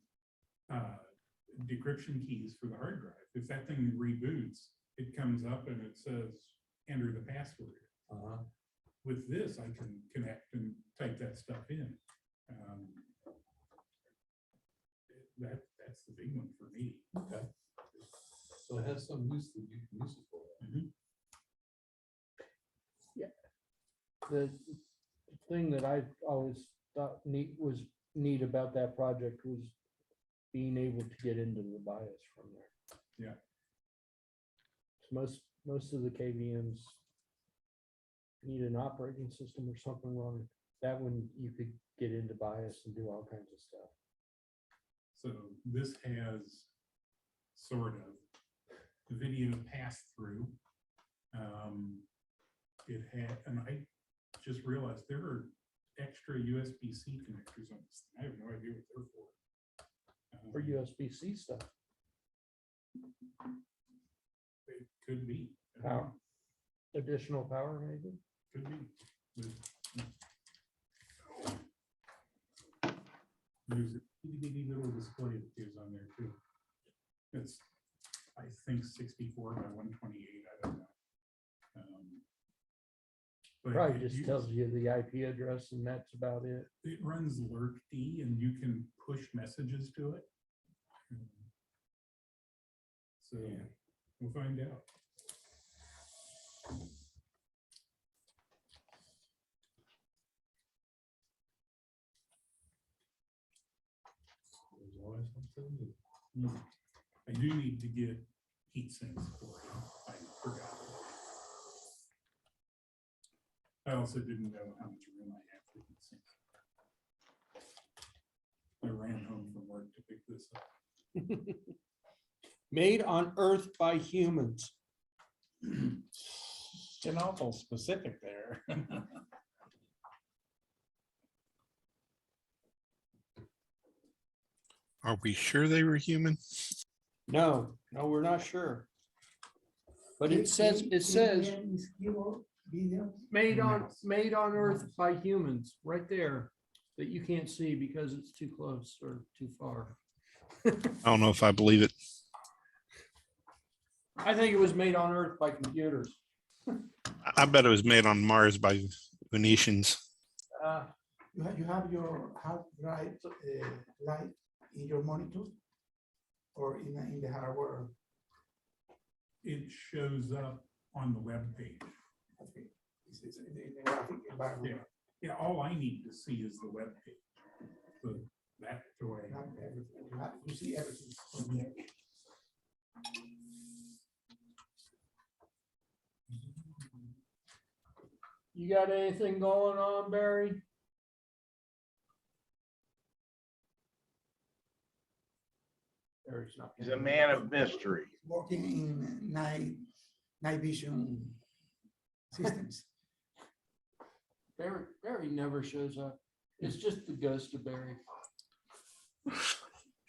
decryption keys for the hard drive. If that thing reboots, it comes up and it says, enter the password. With this, I can connect and type that stuff in. That's the big one for me. Okay. So it has some use that you can use it for. The thing that I always thought was neat about that project was being able to get into the BIOS from there. Yeah. Most of the KVMs need an operating system or something wrong. That one you could get into BIOS and do all kinds of stuff. So this has sort of the video pass through. It had, and I just realized there are extra USB-C connectors on this thing. I have no idea what they're for. For USB-C stuff. It could be. Power. Additional power, maybe. Could be. There's a itty bitty little display that goes on there too. It's, I think, 64 by 128. I don't know. But Probably it just uses- tells you the IP address and that's about it. It runs lurkd and you can push messages to it. So we'll find out. There's always something new. I do need to get heat sinks for it. I forgot. I also didn't know how much room I have for heat sinks. I ran home from work to pick this up. Made on Earth by humans. Getting awful specific there. Are we sure they were human? No, we're not sure. But it says, made on Earth by humans, right there, that you can't see because it's too close or too far. I don't know if I believe it. I think it was made on Earth by computers. I bet it was made on Mars by Venetians. You have your hard drive light in your monitor or in the hardware? It shows up on the web page. Okay. It's in the graphic environment. Yeah, all I need to see is the web page. So that's the way. You have everything. You see everything from there. You got anything going on, Barry? Barry's not. He's a man of mystery. Working in night vision systems. Barry never shows up. It's just the ghost of Barry.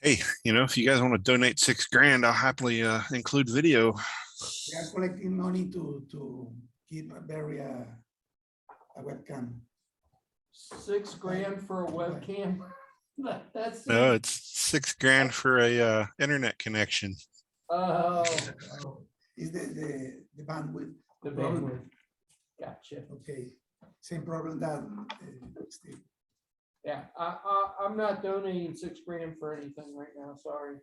Hey, if you guys want to donate $6,000, I'll happily include video. We are collecting money to give Barry a webcam. $6,000 for a webcam? That's. No, it's $6,000 for a internet connection. Oh, Is the bandwidth? the bandwidth. Gotcha. Okay, same problem that Steve. Yeah, I'm not donating $6,000 for anything right now, sorry.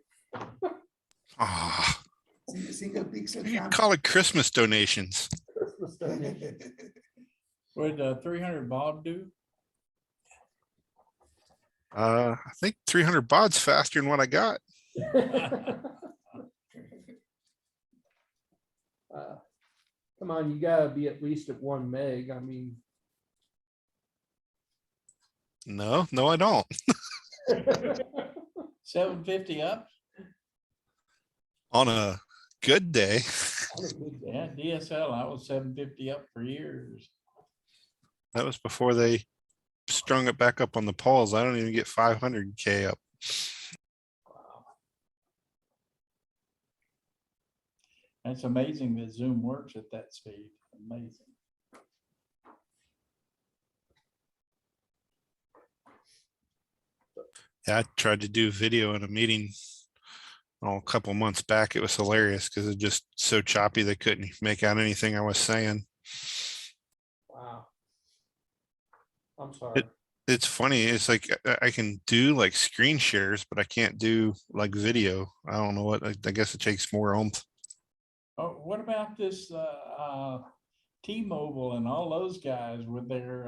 Ah, Single pixel you cam. call it Christmas donations. Christmas donation. Would 300 Bob do? I think 300 baud's faster than what I got. Come on, you gotta be at least at 1 meg. I mean. No, I don't. 750 up? On a good day. Yeah, DSL, I was 750 up for years. That was before they strung it back up on the poles. I don't even get 500K up. It's amazing that Zoom works at that speed. Amazing. Yeah, I tried to do video in a meeting a couple months back. It was hilarious because it's just so choppy they couldn't make out anything I was saying. Wow. I'm sorry. It's funny. It's like I can do like screen shares, but I can't do like video. I don't know what. I guess it takes more oomph. Oh, what about this T-Mobile and all those guys with their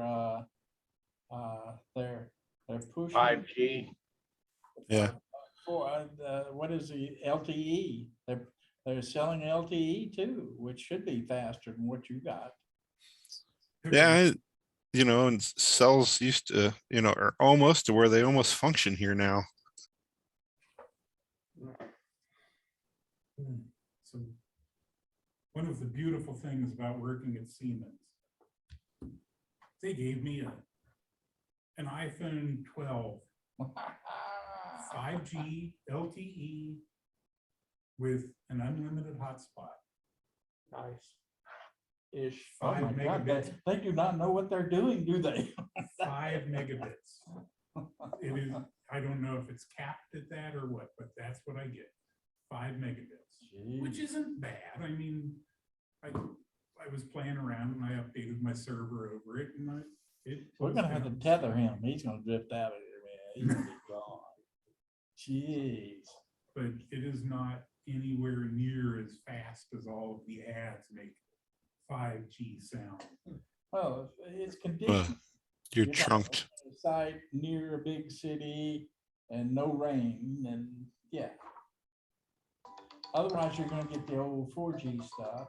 push 5G. Yeah. for what is the LTE? They're selling LTE too, which should be faster than what you got. Yeah. And cells used to, are almost to where they almost function here now. So one of the beautiful things about working at Siemens, they gave me an iPhone 12, 5G LTE with an unlimited hotspot. Nice. Ish. Oh my 5 God, megabits. they do not know what they're doing, do they? 5 megabits. It is, I don't know if it's capped at that or what, but that's what I get. 5 megabits, which isn't bad. I mean, I was playing around and I updated my server over it and We're gonna have to tether him. He's gonna drift out of here, man. He's gonna be gone. Jeez. But it is not anywhere near as fast as all of the ads make 5G sound. Well, it's conditioned. You're You're trunked. on a site near a big city and no rain and yeah. Otherwise, you're gonna get the old 4G stuff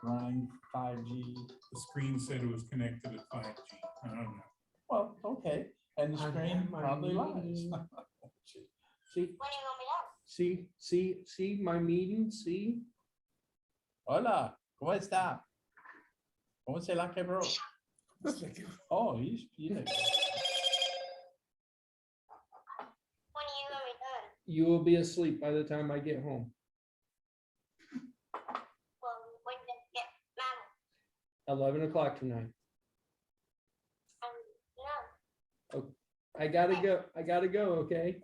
running 5G. The screen said it was connected at 5G. I don't know. Well, okay, and the screen probably lies. See my meeting, see? Hola, ¿cómo está? What's it like, bro? Oh, you know. You will be asleep by the time I get home. 11 o'clock tonight. Oh, I gotta go, okay?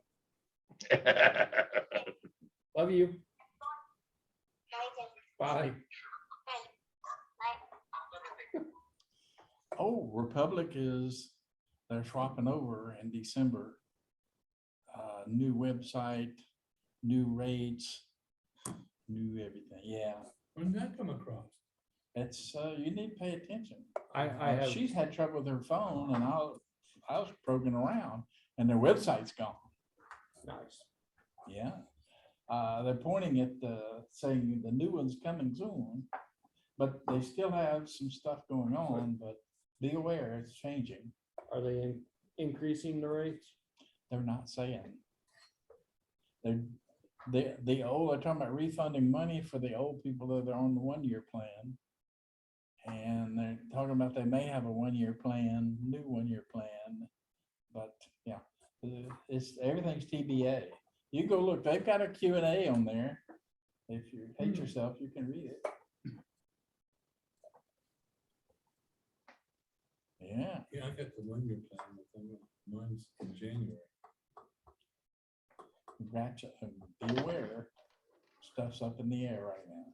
Love you. Bye. Oh, Republic they're swapping over in December. New website, new rates, new everything. Yeah, When did that come across? it's, you need to pay attention. I have, She's had trouble with her phone and I was probing around and their website's gone. nice. Yeah. They're pointing at saying the new one's coming soon, but they still have some stuff going on, but be aware it's changing. Are they increasing the rates? They're not saying. They're talking about refunding money for the old people that are on the 1-year plan. And they're talking about they may have a 1-year plan, new 1-year plan, but yeah, everything's TBA. You go look, they've got a Q&A on there. If you hate yourself, you can read it. Yeah, Yeah, I got the 1-year plan with them. Mine's in January. gotcha. Be aware, stuff's up in the air right now.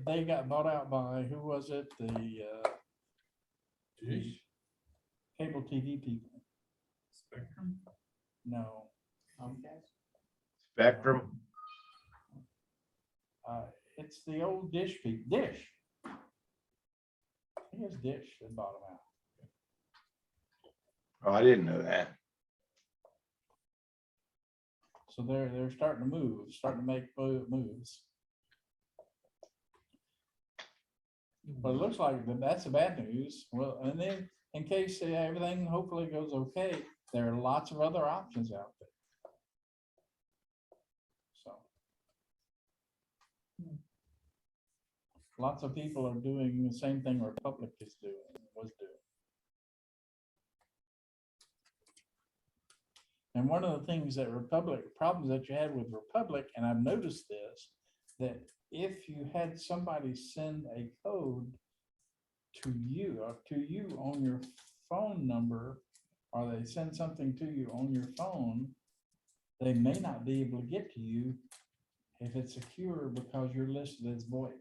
They got bought out by, who was it? The Geez, cable TV people. Spectrum? No, Spectrum. it's the old Dish people. Dish. I think it's Dish that bought them out. Oh, I didn't know that. So they're starting to move, starting to make moves. But it looks like that's the bad news. Well, and then in case everything hopefully goes okay, there are lots of other options out there. So lots of people are doing the same thing Republic was doing. And one of the things that problems that you had with Republic, and I've noticed this, that if you had somebody send a code to you on your phone number, or they send something to you on your phone, they may not be able to get to you if it's secure because you're listed as VoIP.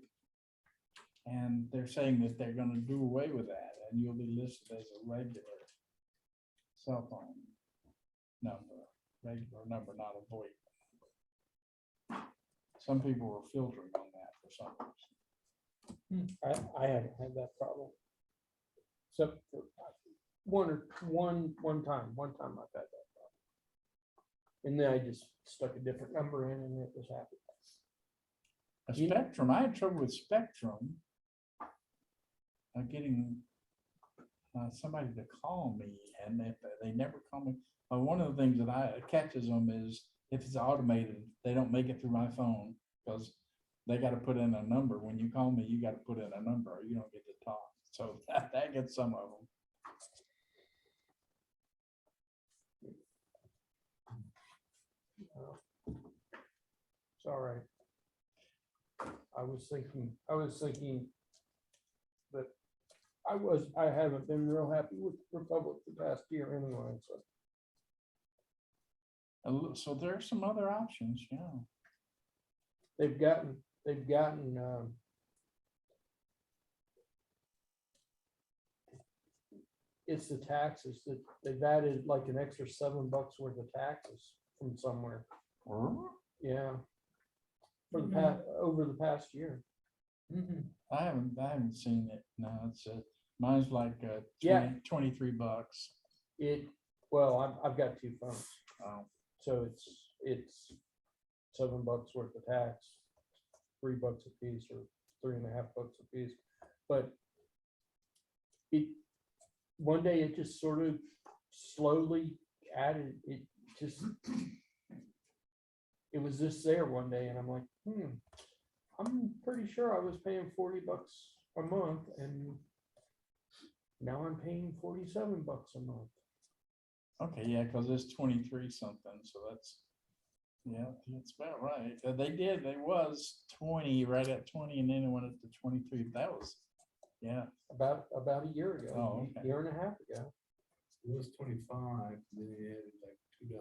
And they're saying that they're going to do away with that, and you'll be listed as a regular cell phone number, regular number, not a VoIP. Some people were filtering on that for some reason. I haven't had that problem. Except for one time I've had that problem. And then I just stuck a different number in and it was happy. A Spectrum, I had trouble with Spectrum. Getting somebody to call me, and if they never call me. One of the things that catches them is if it's automated, they don't make it through my phone because they got to put in a number. When you call me, you got to put in a number or you don't get to talk. So that gets some of them. It's all right. I was thinking that I haven't been real happy with Republic the past year anyway, so. So there are some other options, yeah. They've gotten it's the taxes that they've added like an extra $7 worth of taxes from somewhere. Yeah. For the past, over the past year. I haven't seen it. No, it's mine's like Yeah. $23. Well, I've got 2 phones. Oh. So it's $7 worth of tax, $3 a piece or $3.50 a piece. But one day it just sort of slowly added, it was just there one day and I'm like, I'm pretty sure I was paying $40 a month, and now I'm paying $47 a month. Okay, yeah, because it's 23 something, so that's, yeah, that's about right. They was 20, right at 20, and then it went up to 23. That was, yeah. About a year ago, Oh, okay. year and a half ago. It was 25, then he added like $2.75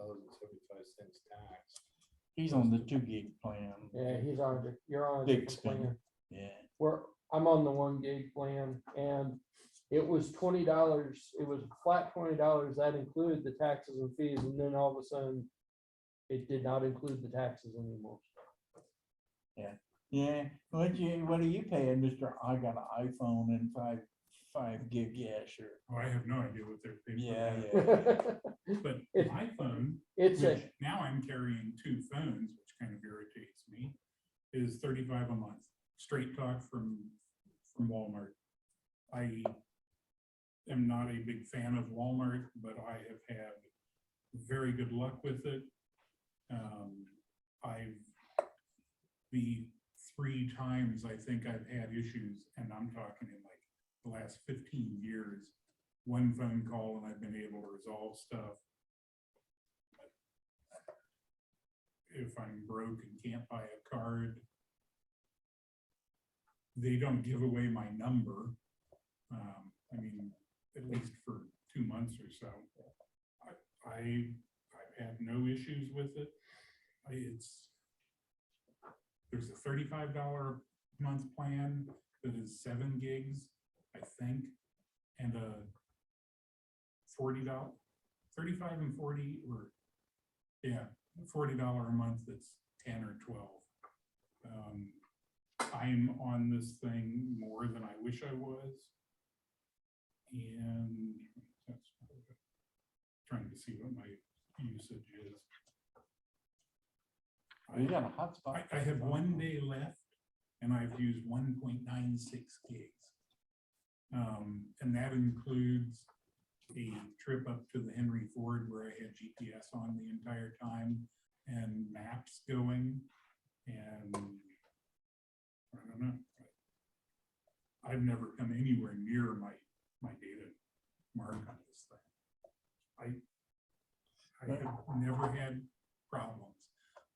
tax. He's on the 2 gig plan. Yeah, you're on a Big different plan. spender. Yeah. I'm on the 1 gig plan, and it was $20. It was flat $20. That included the taxes and fees, and then all of a sudden, it did not include the taxes anymore. Yeah. What are you paying, Mr.? I got an iPhone and 5 gig. Yeah, sure. Oh, I have no idea what they're paying. Yeah, for. yeah. But It- my phone, It's a, which now I'm carrying 2 phones, which kind of irritates me, is $35 a month. Straight talk from Walmart. I am not a big fan of Walmart, but I have had very good luck with it. The 3 times I think I've had issues, and I'm talking in like the last 15 years, 1 phone call and I've been able to resolve stuff. If I'm broke and can't buy a card, they don't give away my number. I mean, at least for 2 months or so. I've had no issues with it. There's a $35 a month plan that is 7 gigs, I think, and a $40, 35 and 40, or yeah, $40 a month that's 10 or 12. I'm on this thing more than I wish I was. And that's trying to see what my usage is. You got a hotspot. I have 1 day left and I've used 1.96 gigs. And that includes a trip up to the Henry Ford where I had GPS on the entire time and maps going. And I don't know. I've never come anywhere near my data mark on this thing. I have never had problems.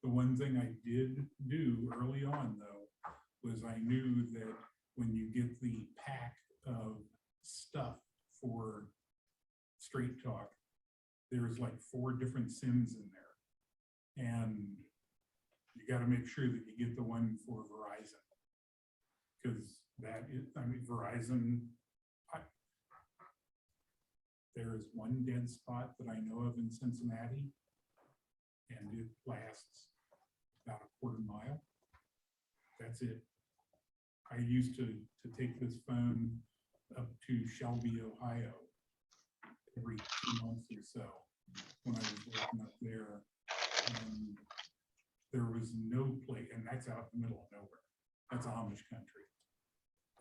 The one thing I did do early on, though, was I knew that when you get the pack of stuff for Straight Talk, there's like 4 different SIMs in there. And you got to make sure that you get the one for Verizon. Because that is, I mean, Verizon, there is 1 dead spot that I know of in Cincinnati, and it lasts about a quarter mile. That's it. I used to take this phone up to Shelby, Ohio, every 2 months or so when I was working up there. And there was no place, and that's out in the middle of nowhere. That's Amish country.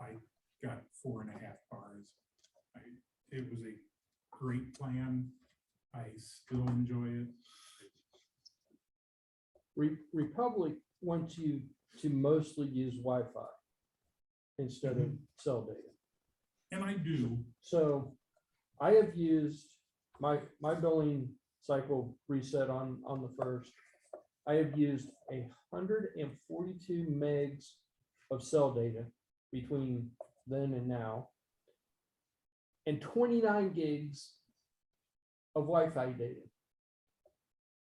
I got 4.5 bars. It was a great plan. I still enjoy it. Republic wants you to mostly use Wi-Fi instead of cell data. And I do. So I have used my billing cycle reset on the 1st. I have used 142 megs of cell data between then and now, and 29 gigs of Wi-Fi data.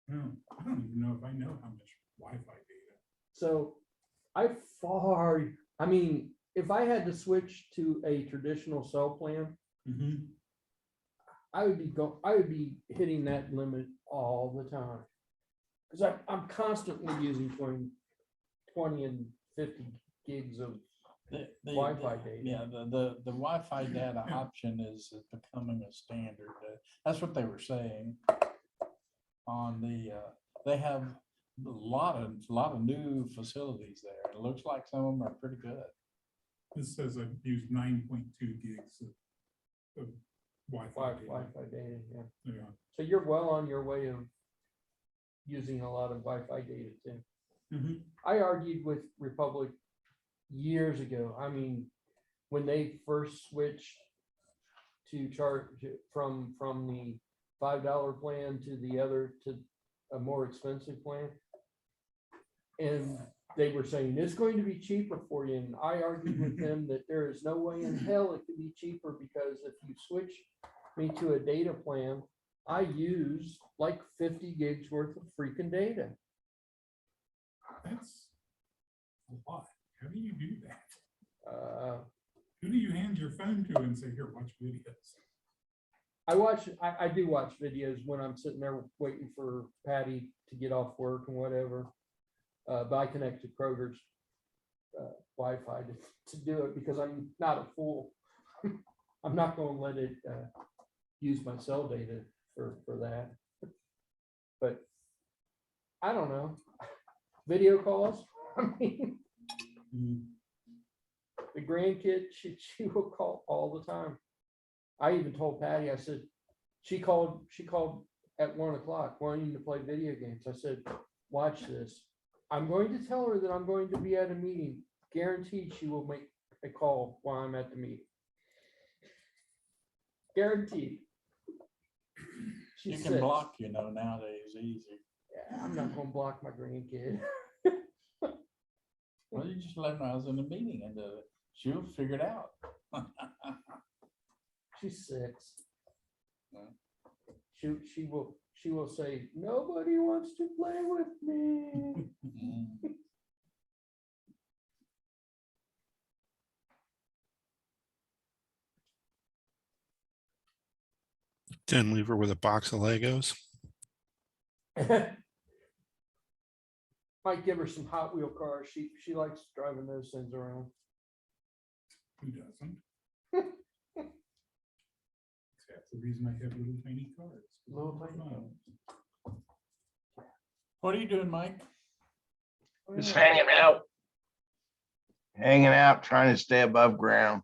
I don't even know if I know how much Wi-Fi data. So I mean, if I had to switch to a traditional cell plan, I would be hitting that limit all the time. Because I'm constantly using 20 and 50 gigs of Wi-Fi data. Yeah, the Wi-Fi data option is becoming a standard. That's what they were saying on the, they have a lot of new facilities there. It looks like some of them are pretty good. This says I've used 9.2 gigs of Wi-Fi data. Wi-Fi data, yeah. Yeah. So you're well on your way of using a lot of Wi-Fi data too. I argued with Republic years ago. I mean, when they first switched to charge from the $5 plan to the other, to a more expensive plan. And they were saying it's going to be cheaper for you. And I argued with them that there is no way in hell it could be cheaper, because if you switch me to a data plan, I use like 50 gigs worth of freaking data. That's a lot. How do you do that? Uh, Who do you hand your phone to and say, here, watch videos? I do watch videos when I'm sitting there waiting for Patty to get off work and whatever. But I connect to Kroger's Wi-Fi to do it, because I'm not a fool. I'm not going to let it use my cell data for that. But I don't know. Video calls. I mean, the grandkid, she will call all the time. I even told Patty, I said, she called at 1 o'clock wanting to play video games. I said, watch this. I'm going to tell her that I'm going to be at a meeting. Guaranteed she will make a call while I'm at the meeting. Guaranteed. You She's can 6. block, nowadays easy. Yeah, I'm not gonna block my grandkid. Well, you just let her know I was in a meeting and she'll figure it out. She's 6. Yeah. She will say, nobody wants to play with me. Mm. Then leave her with a box of Legos. Might give her some Hot Wheel cars. She likes driving those things around. Who doesn't? That's the reason I have little tiny cars. Little tiny Fun. What are you doing, Mike? Just hanging out. Hanging out, trying to stay above ground.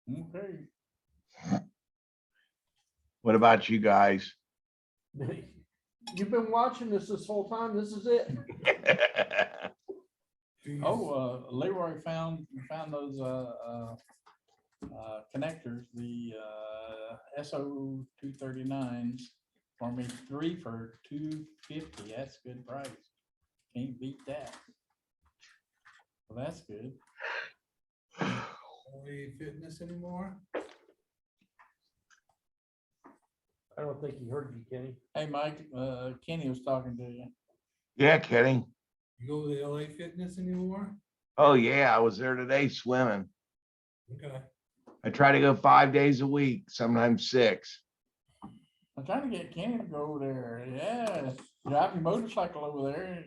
Okay. What about you guys? You've been watching this whole time. This is it. Oh, Leroy found those connectors, the SO 239s for me, 3 for $250. That's a good price. Can't beat that. Well, that's good. LA Fitness anymore? I don't think he heard you, Kenny. Hey, Mike, Kenny was talking to you. Yeah, kidding. You go to the LA Fitness anymore? Oh, yeah, I was there today swimming. Okay. I try to go 5 days a week, sometimes 6. I'm trying to get Kenny to go over there. Yeah, drive your motorcycle over there,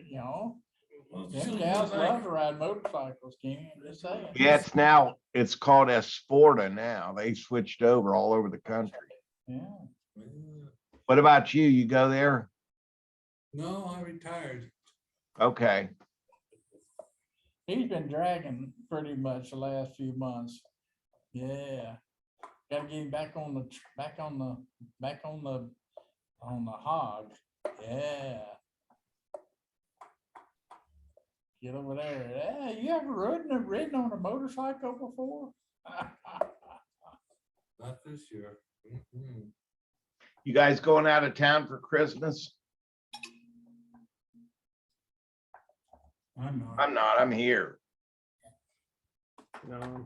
Well, Them shoot, gals like- love to ride motorcycles, Kenny. I'm just saying. Yeah, it's called Esporta now. They switched over all over the country. Yeah. What about you? You go there? No, I retired. Okay. He's been dragging pretty much the last few months. Yeah. Gotta get him back on the hog. Yeah. Get over there. Yeah, you ever ridden on a motorcycle before? Not this year. Mhm. You guys going out of town for Christmas? I'm not. I'm not. I'm here. No.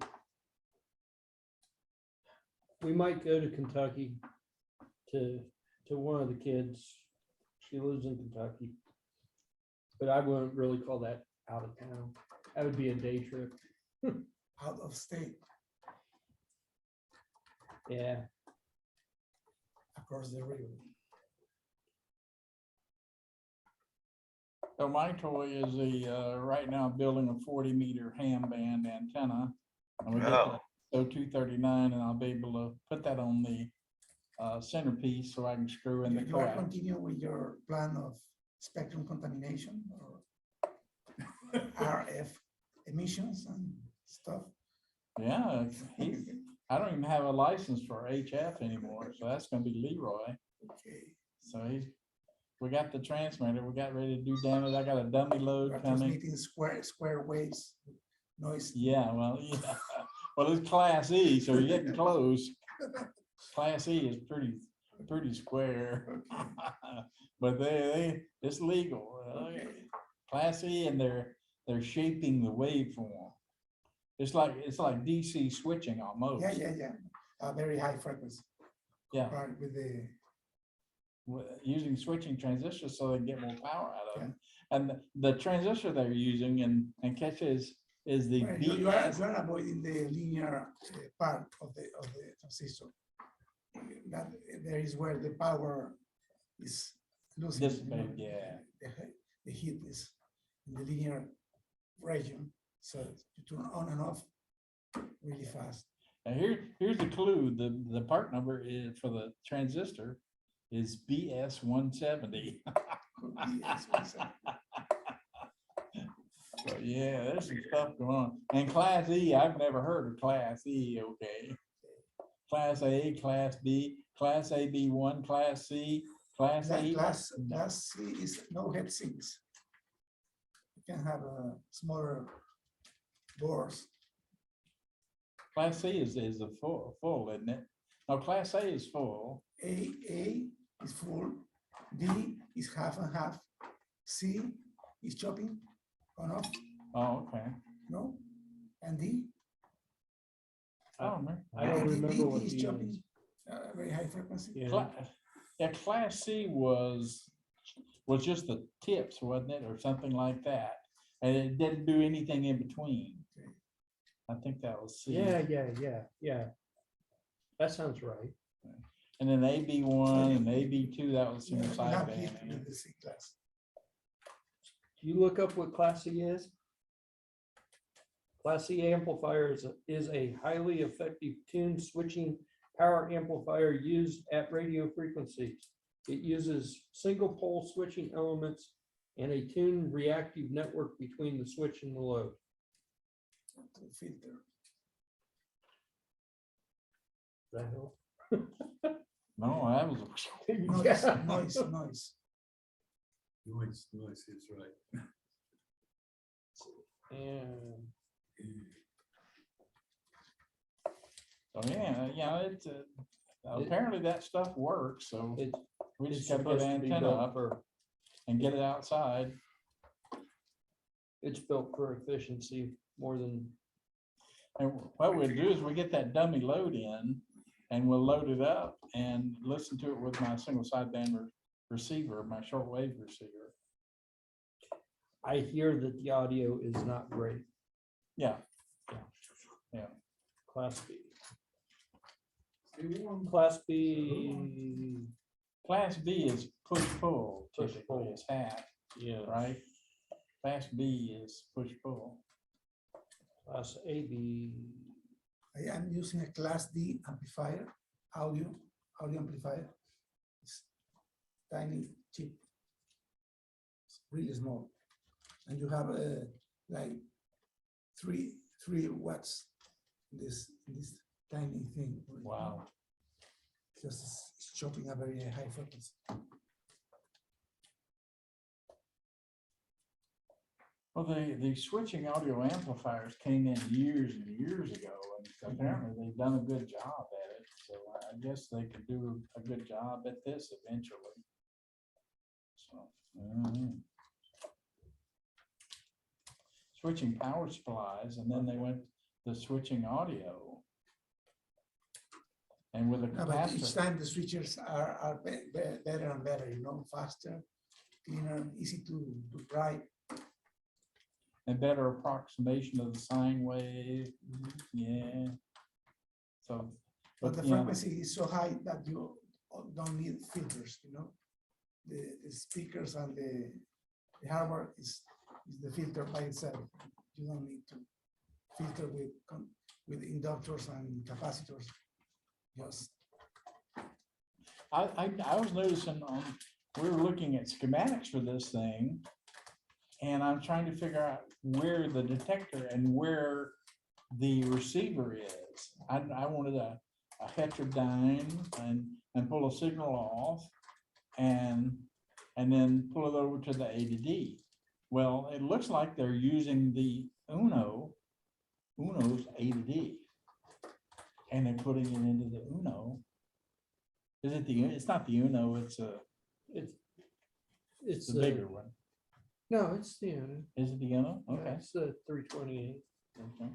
We might go to Kentucky to one of the kids. She lives in Kentucky. But I wouldn't really call that out of town. That would be a day trip. Out of state, Yeah. across the river. So my toy is right now building a 40-meter ham band antenna. And we get Oh. the 239, and I'll be able to put that on the centerpiece so I can screw in the You are coax. continuing with your plan of spectrum contamination or RF emissions and stuff. Yeah, I don't even have a license for HF anymore, so that's gonna be Leroy. Okay. So we got the transmitter, we got ready to do damage. I got a dummy load We're coming. transmitting square waves noise. Yeah, well, yeah. Well, it's class E, so you're getting close. Class E is pretty square. But it's legal. Class E, and they're shaping the waveform. It's like DC switching almost. Yeah. A very high frequency. Yeah. Right, with the, Using switching transistors so they get more power out of them. And the transistor they're using and catch is the well, you are BS. avoiding the linear part of the transistor. That there is where the power is losing. Dissipate, yeah. The heat is in the linear region, so you turn on and off really fast. And here's the clue. The part number is for the transistor is BS 170. Yes, exactly. So yeah, there's some stuff going on. And Class E, I've never heard of Class E. Okay. Class A, Class B, Class AB1, Class C, Class A. Class C is no head sinks. You can have a smaller boards. Class C is a full, isn't it? No, Class A is full. A is full, D is half and half, C is chopping on off, Oh, okay. no? And D? I don't remember. I don't remember what is he chopping, is. very high frequency. Yeah. Yeah, Class C was just the tips, wasn't it, or something like that? And it didn't do anything in between. Okay. I think that was C. Yeah. That sounds right. And then AB1 and AB2, that was Yeah, single we have sideband. here with the C class. Do you look up what Class C is? Class C amplifier is a highly effective tune switching power amplifier used at radio frequencies. It uses single pole switching elements and a tuned reactive network between the switch and the load. Filter. That help? No, that was, Noise, Yeah. noise. Noise is right. And so yeah, it's, apparently that stuff works, so it, we it's just gotta get supposed to be antenna built up for, and get it outside. it's built for efficiency more than, And what we'll do is we get that dummy load in and we'll load it up and listen to it with my single sideband receiver, my shortwave receiver. I hear that the audio is not great. Yeah, Class B. Class B, Class B is push-pull, typically, Push-pull. it's half, yeah, right? Class B is push-pull. Class AB, I am using a Class D amplifier, audio amplifier. It's tiny, cheap, it's really small, and you have like 3 watts. This tiny thing. Wow. Because it's chopping a very high frequency. Well, the switching audio amplifiers came in years and years ago, and apparently they've done a good job at it. So I guess they could do a good job at this eventually. So, switching power supplies, and then they went to switching audio. And with a No, but each capacitor, time the switchers are better and better, faster, cleaner, easy to write. and better approximation of the sine wave. Yeah. So, But the yeah. frequency is so high that you don't need filters, The speakers and the hardware is the filter by itself. You don't need to filter with inductors and capacitors. Just I was noticing we were looking at schematics for this thing, and I'm trying to figure out where the detector and where the receiver is. I wanted a heterodyne and pull a signal off and then pull it over to the A to D. Well, it looks like they're using the UNO Uno's A to D. And they're putting it into the Uno. Is it the, it's not the Uno, it's It's the bigger one. No, it's the Uno. Is it the Uno? Yeah, Okay. it's the 328. Okay.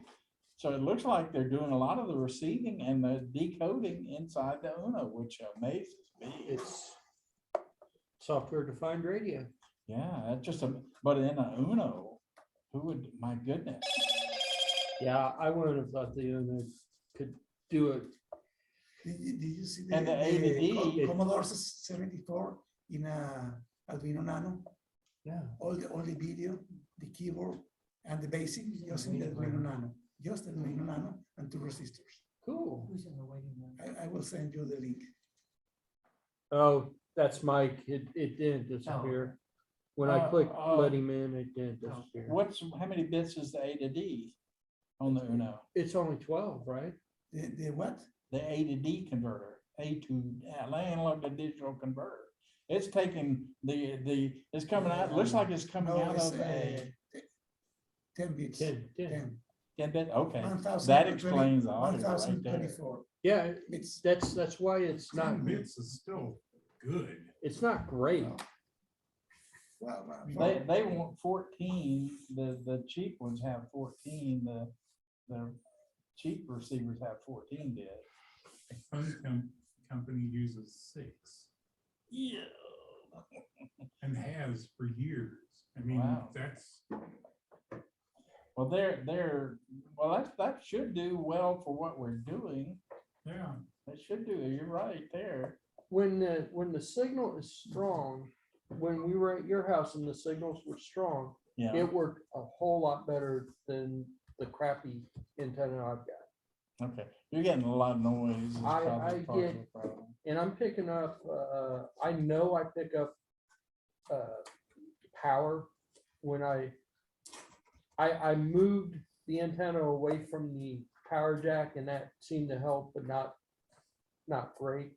So it looks like they're doing a lot of the receiving and the decoding inside the Uno, which amazes me. It's software defined radio. Yeah, that's just a, but in a Uno, who would, my goodness. Yeah, I wouldn't have thought the Uno could do it. Did you see And the A to D. Commodore 74 in a Arduino Nano? Yeah. All the video, the keyboard, and the basic using the Arduino Nano. Just the Arduino Nano and 2 resistors. Cool. I will send you the link. Oh, that's Mike. It didn't disappear. When I clicked let him in, it didn't disappear. How many bits is the A to D on the Uno? It's only 12, right? The what? The A to D converter, A to analog to digital converter. It's taking it's coming out, looks like it's coming No, out it's, of a 10 bits. 10. 10 bit, okay. 1000 That explains the audio right there. 1024 Yeah, bits. that's why it's not, 10 bits is still good. it's not great. Well, They want 14, the cheap ones have 14, the cheap receivers have 14 bit. Phone company uses 6 Yeah. and has for years. I mean, Wow. that's, Well, that should do well for what we're doing. yeah. It should do, you're right there. When the signal is strong, when we were at your house and the signals were strong, Yeah, it worked a whole lot better than the crappy antenna I've got. okay. You're getting a lot of noise. It's I probably part of get- the problem. And I'm picking up, I know I pick up power when I moved the antenna away from the power jack, and that seemed to help, but not great.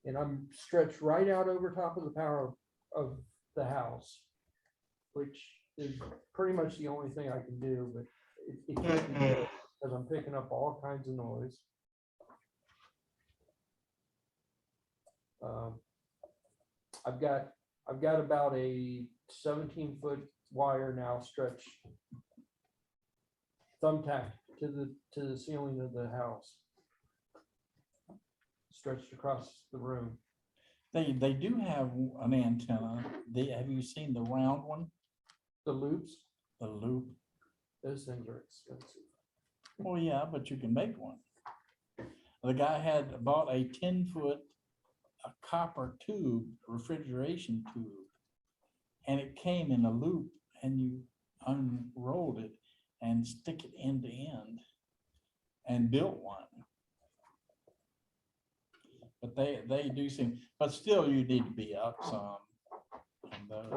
And I'm stretched right out over top of the power of the house, which is pretty much the only thing I can do, but it can't be good because I'm picking up all kinds of noise. I've got about a 17-foot wire now stretched thumbtack to the ceiling of the house, stretched across the room. They do have an antenna. Have you seen the round one? The loops, The loop? those things are expensive. Well, yeah, but you can make one. The guy had bought a 10-foot copper tube, refrigeration tube, and it came in a loop, and you unrolled it and stick it end to end and built one. But they do seem, but still you need to be up some on those.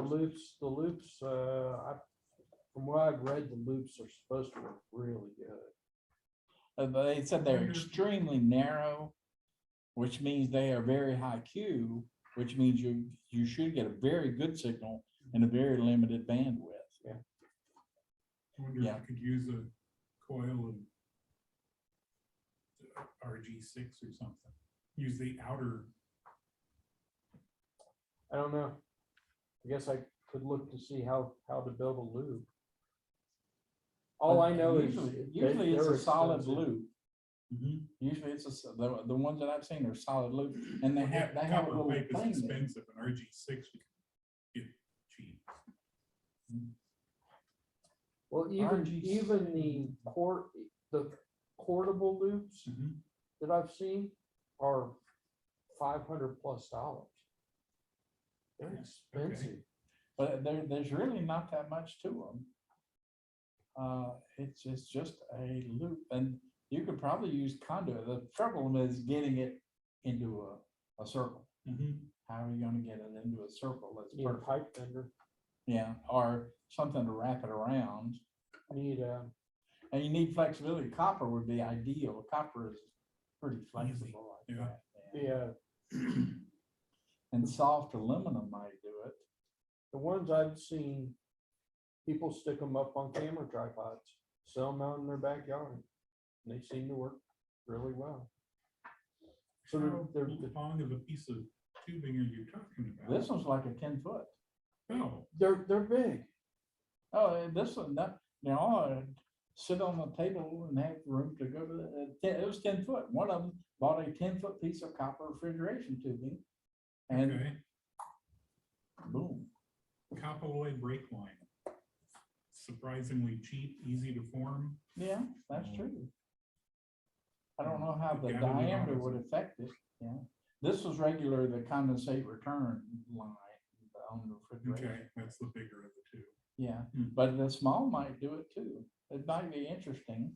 The loops, from what I've read, the loops are supposed to work really good. They said they're extremely narrow, which means they are very high Q, which means you should get a very good signal in a very limited bandwidth. I wonder Yeah. if you could use a coil of RG6 or something. Use the outer. I don't know. I guess I could look to see how to build a loop. All I know is Usually it's they're a solid expensive. loop. Usually it's the ones that I've seen are solid loop, and they have a Copper little pipe is thing. there. expensive, and RG6 you can get cheap. Well, RG6. even the portable loops Mhm. that I've seen are $500+. They're expensive. But there's really not that much to them. It's just a loop, and you could probably use conduit. The trouble is getting it into a circle. How are you gonna get it into a circle that's Need a perfect? pipe bender. Yeah, or something to wrap it around. Need And you need flexibility. Copper would be ideal. Copper is pretty flexible like Yeah. that. the And soft aluminum might do it. the ones I've seen, people stick them up on camera tripods, sell them out in their backyard. They seem to work really well. So How they're long of a piece of tubing are you talking about? This one's like a 10 foot. Oh, they're big. Oh, this one, that, you know, sit on the table and have room to go to it was 10 foot. One of them bought a 10 foot piece of copper refrigeration tubing. And okay. boom. Copper brake line. Surprisingly cheap, easy to form. Yeah, that's true. I don't know how the Gathered it diameter on would as affect it. Yeah. This was regular, the condensate return line on the Okay, refrigerator. that's the bigger of the two. Yeah, Hmm. but the small might do it too. It might be interesting.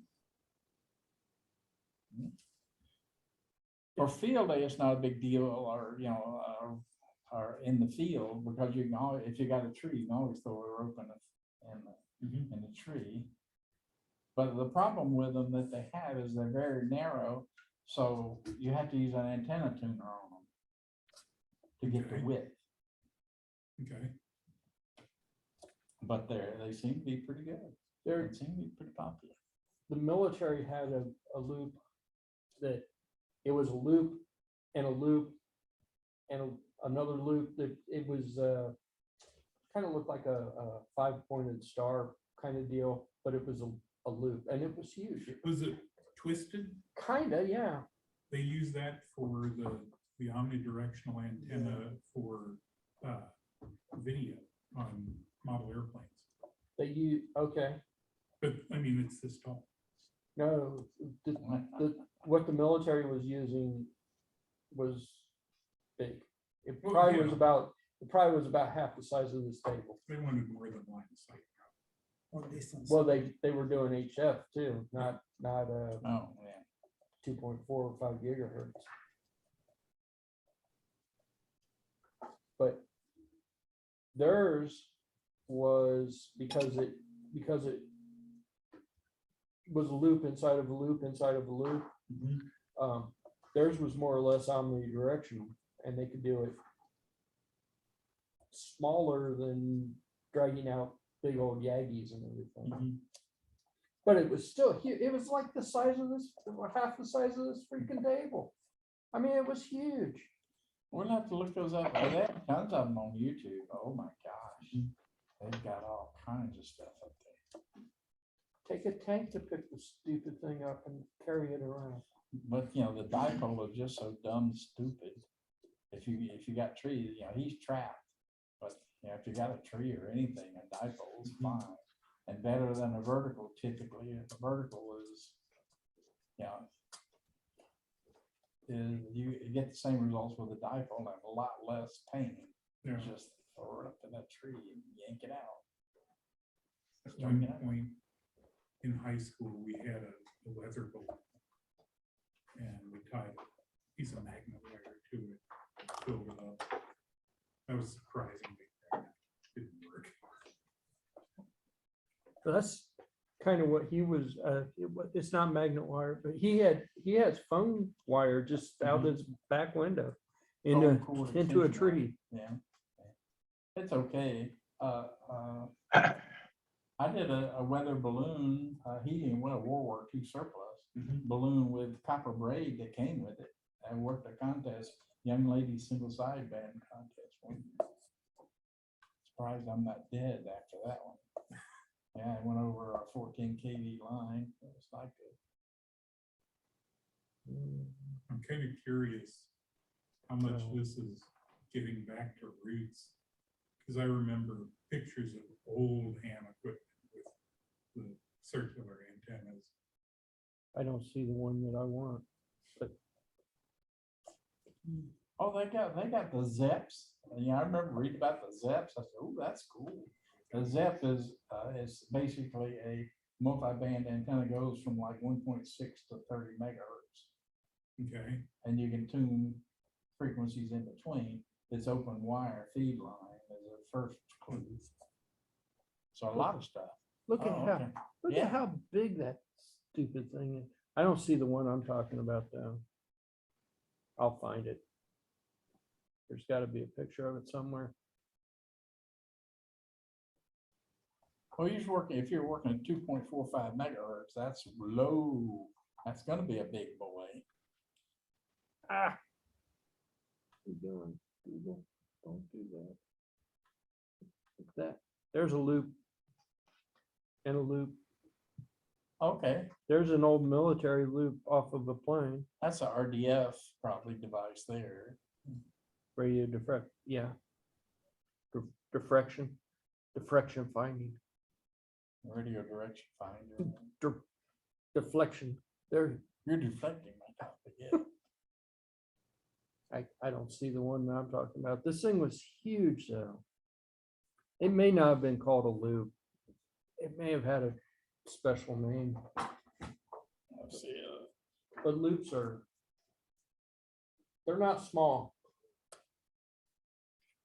For field day, it's not a big deal, or, you know, or in the field, because you can always, if you got a tree, you can always throw a rope in the tree. But the problem with them that they have is they're very narrow, so you have to use an antenna tuner on them to get the Okay. width. Okay, But they seem to be pretty good. They're, They seem to be pretty popular. the military had a loop that it was a loop and a loop and another loop that it was kind of looked like a five-pointed star kind of deal, but it was a loop and it was huge. was it twisted? Kinda, yeah. They use that for the omnidirectional antenna for video on model airplanes. Okay. But I mean, it's this tall. No, what the military was using was big. It Well, probably yeah. was about half the size of this table. They wanted more than line of sight. Or distance. Well, they were doing HF too, not Oh, yeah. 2.4 or 5 gigahertz. But theirs was because it was a loop inside of a loop inside of a loop. Theirs was more or less omnidirectional, and they could do it smaller than dragging out big old Yagis and everything. But it was still huge. It was like the size of this, half the size of this freaking table. I mean, it was huge. We'll have to look those up. They have tons of them on YouTube. Oh my gosh. They've got all kinds of stuff up there. Take a tank to pick the stupid thing up and carry it around. But you know, the dipole is just so dumb stupid. If you got trees, you know, he's trapped. But you know, if you got a tree or anything, a dipole is fine. And better than a vertical typically. If a vertical is, you know, you get the same results with a dipole and a lot less pain. Yeah. Just throw it up in that tree and yank it out. At one point in high school, we had a weather balloon. And we tied a piece of magnet wire to it, filled it up. That was surprisingly bad. Didn't work. So that's kind of what he was. It's not magnet wire, but he has phone wire just out his back window into Phone cord into a extension wire. tree. Yeah. It's okay. I did a weather balloon, heating, well, World War II surplus balloon with copper braid that came with it. I worked a contest, young lady single sideband contest. Surprised I'm not dead after that one. Yeah, I went over a 14 kV line. It was like it. I'm kind of curious how much this is getting back to roots. Because I remember pictures of old ham equipment with the circular antennas. I don't see the one that I want. But Oh, they got the Zeps. Yeah, I remember reading about the Zeps. I said, oh, that's cool. The Zep is basically a multi-band antenna, goes from like 1.6 to 30 megahertz. Okay. And you can tune frequencies in between. It's open wire feed line as a first clue. So a lot of stuff. look at Oh, how okay. look Yeah. at how big that stupid thing is. I don't see the one I'm talking about though. I'll find it. There's got to be a picture of it somewhere. Well, if you're working at 2.45 megahertz, that's low. That's gonna be a big boy. What you doing, Google? Don't do that. Look at that. There's a loop. And a loop. Okay, There's an old military loop off of a plane. that's a RDF probably device there. Radio diffract, yeah. Diffraction finding, Radio direction finder. deflection. There, You're deflecting my topic, yeah. I don't see the one that I'm talking about. This thing was huge though. It may not have been called a loop. It may have had a special name, Let's see, but loops they're not small.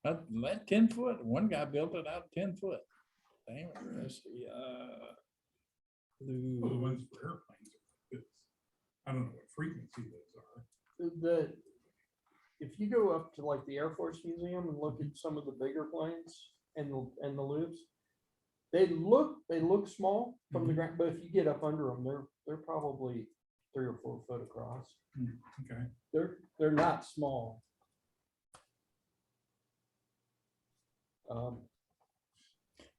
that 10 foot, one guy built it out 10 foot. Damn, let's see, Well, the ones for airplanes are like this. I don't know what frequency those are. If you go up to like the Air Force Museum and look at some of the bigger planes and the loops, they look small from the ground, but if you get up under them, they're probably 3 or 4 foot across. Okay. They're not small.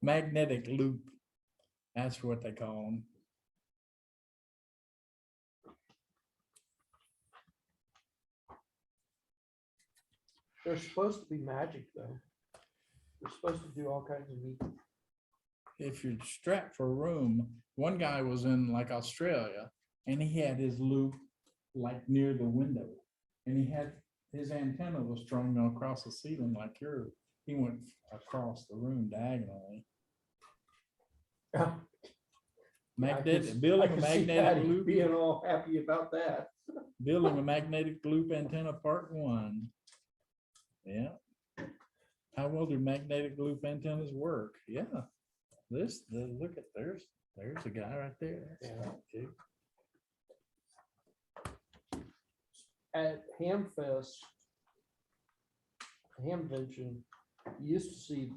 magnetic loop. That's what they call them. They're supposed to be magic though. They're supposed to do all kinds of neat. If you're strapped for room, one guy was in like Australia and he had his loop like near the window. And he had, his antenna was strung across the ceiling like yours. He went across the room diagonally. Building a magnetic loop. Being all happy about that. Building a magnetic loop antenna, part 1. Yeah. How well do magnetic loop antennas work? Yeah. Look at, there's a guy right there. Yeah. At Hamfest, Hamvention, you used to see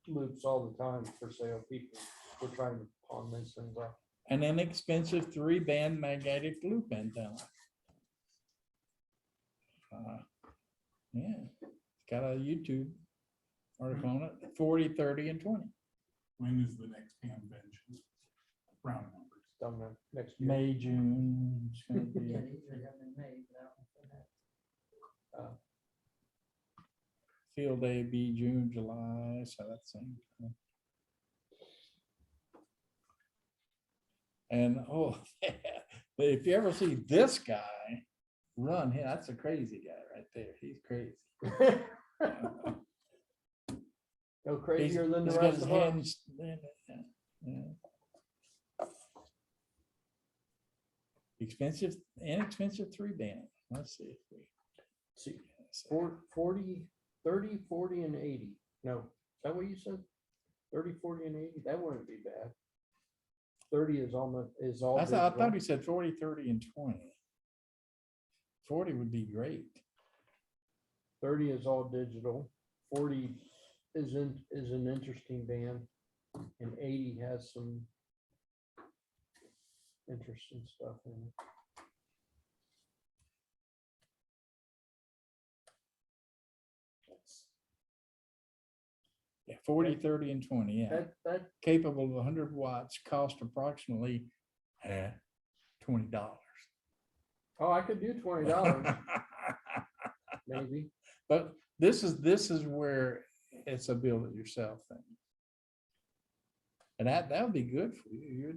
loops all the time for sale. People were trying to pawn these things off. An inexpensive 3-band magnetic loop antenna. Yeah, it's got a YouTube article on it, 40, 30, and 20. When is the next convention? Round numbers. Don't know, next year. May, June. It's gonna be. Yeah, usually have in May, but I don't know. Field day be June, July, so that's the same time. And oh, but if you ever see this guy run, that's a crazy guy right there. He's crazy. No crazier than the He's got rest his of us. hands. Yeah. Expensive, inexpensive 3-band. Let's see if we. See, 40, 30, 40, and 80. No, is that what you said? 30, 40, and 80? That wouldn't be bad. 30 is almost, is all. I digital. thought he said 40, 30, and 20. 40 would be great. 30 is all digital. 40 is an interesting band, and 80 has some interesting stuff in it. Yeah, 40, 30, and 20. Yeah. That Capable of 100 watts, cost approximately $20. oh, I could do $20 maybe. But this is where it's a build it yourself thing. And that would be good for you.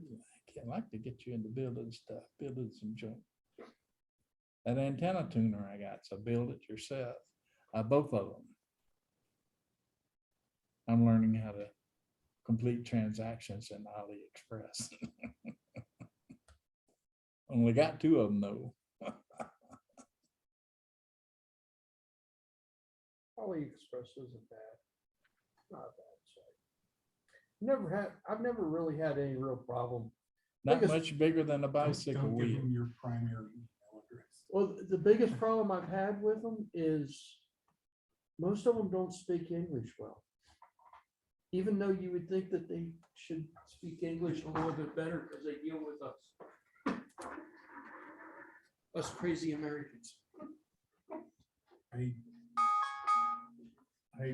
I'd like to get you into building stuff, building some junk. That antenna tuner I got, so build it yourself. Both of them. I'm learning how to complete transactions in AliExpress. Only got 2 of them though. AliExpress isn't bad. Not a bad site. I've never really had any real problem. Not Biggest- much bigger than a bicycle Don't give wheel. them your primary email address. Well, the biggest problem I've had with them is most of them don't speak English well. even though you would think that they should speak English a little bit better because they deal with us crazy Americans. I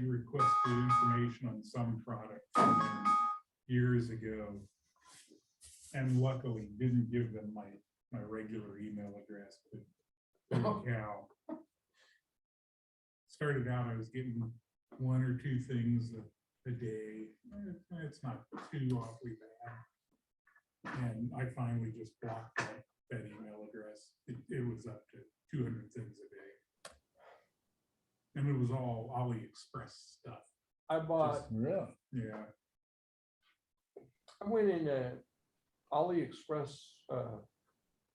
requested information on some product from them years ago. And luckily didn't give them my regular email address, but holy cow. Started out, I was getting 1 or 2 things a day. It's not too awfully bad. And I finally just blocked that email address. It was up to 200 things a day. And it was all AliExpress stuff. I bought, Really? Yeah. I went into AliExpress,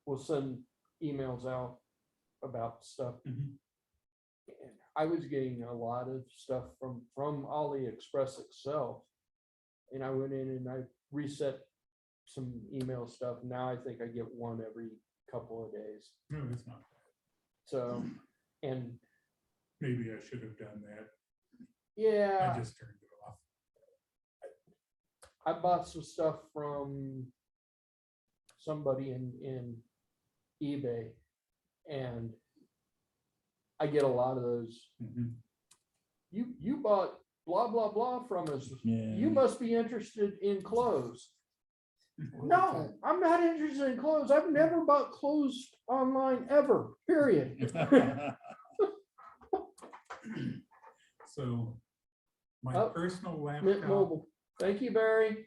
will send emails out about stuff. Mhm. And I was getting a lot of stuff from AliExpress itself. And I went in and I reset some email stuff. Now I think I get one every couple of days. No, it's not. So, and Maybe I should have done that. yeah. I just turned it off. I bought some stuff from somebody in eBay, and I get a lot of those. Mhm. You bought blah blah blah from us. Yeah. You must be interested in clothes. No, I'm not interested in clothes. I've never bought clothes online ever. Period. So my Oh, personal Mint laptop, Mobile. Thank you, Barry.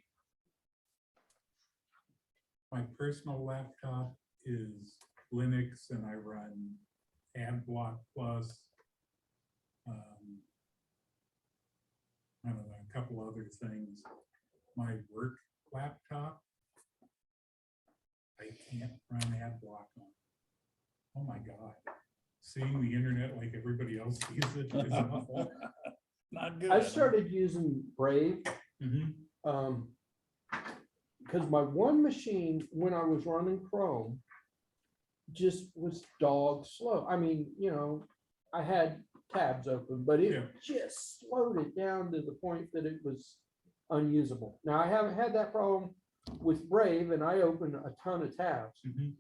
my personal laptop is Linux and I run AdBlock Plus. I don't know, a couple other things. My work laptop, I can't run AdBlock on. Oh my God. Seeing the internet like everybody else sees it is awful. Not good. I started using Brave. Mhm. Because my one machine, when I was running Chrome, just was dog slow. I mean, I had tabs open, but it Yeah. just slowed it down to the point that it was unusable. Now, I haven't had that problem with Brave, and I open a ton of tabs. Mhm.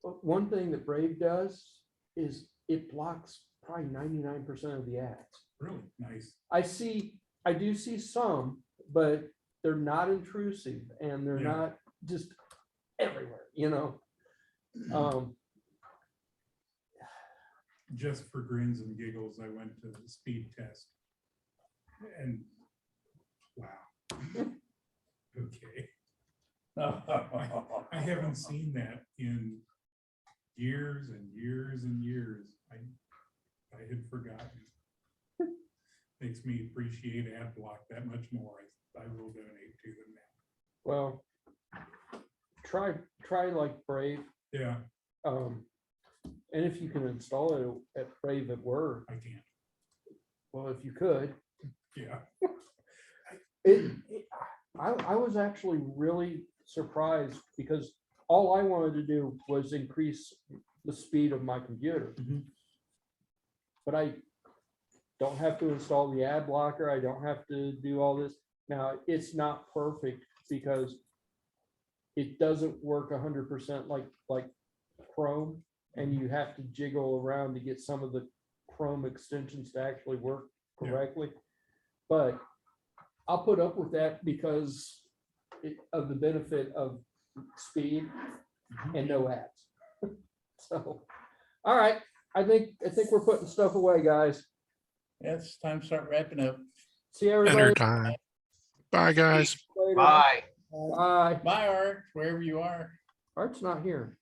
But one thing that Brave does is it blocks probably 99% of the ads. Really nice. I do see some, but they're not intrusive and they're Yeah. not just everywhere, Just for grins and giggles, I went to the speed test. And wow. Okay. I haven't seen that in years and years and years. I had forgotten. Makes me appreciate AdBlock that much more. I will donate to them now. well, try like Brave. Yeah, And if you can install it at Brave at Word, I can. well, if you could, Yeah. I was actually really surprised because all I wanted to do was increase the speed of my computer. Mhm. But I don't have to install the ad blocker. I don't have to do all this. Now, it's not perfect because it doesn't work 100% like Chrome, and you have to jiggle around to get some of the Chrome extensions to actually work Yeah. correctly. But I'll put up with that because of the benefit of speed and no ads. So, all right, I think we're putting stuff away, guys. Yeah, it's time to start wrapping up. See Dinner everybody time. Bye, guys. later. Bye. Bye. Bye, Art, wherever you are. Art's not here.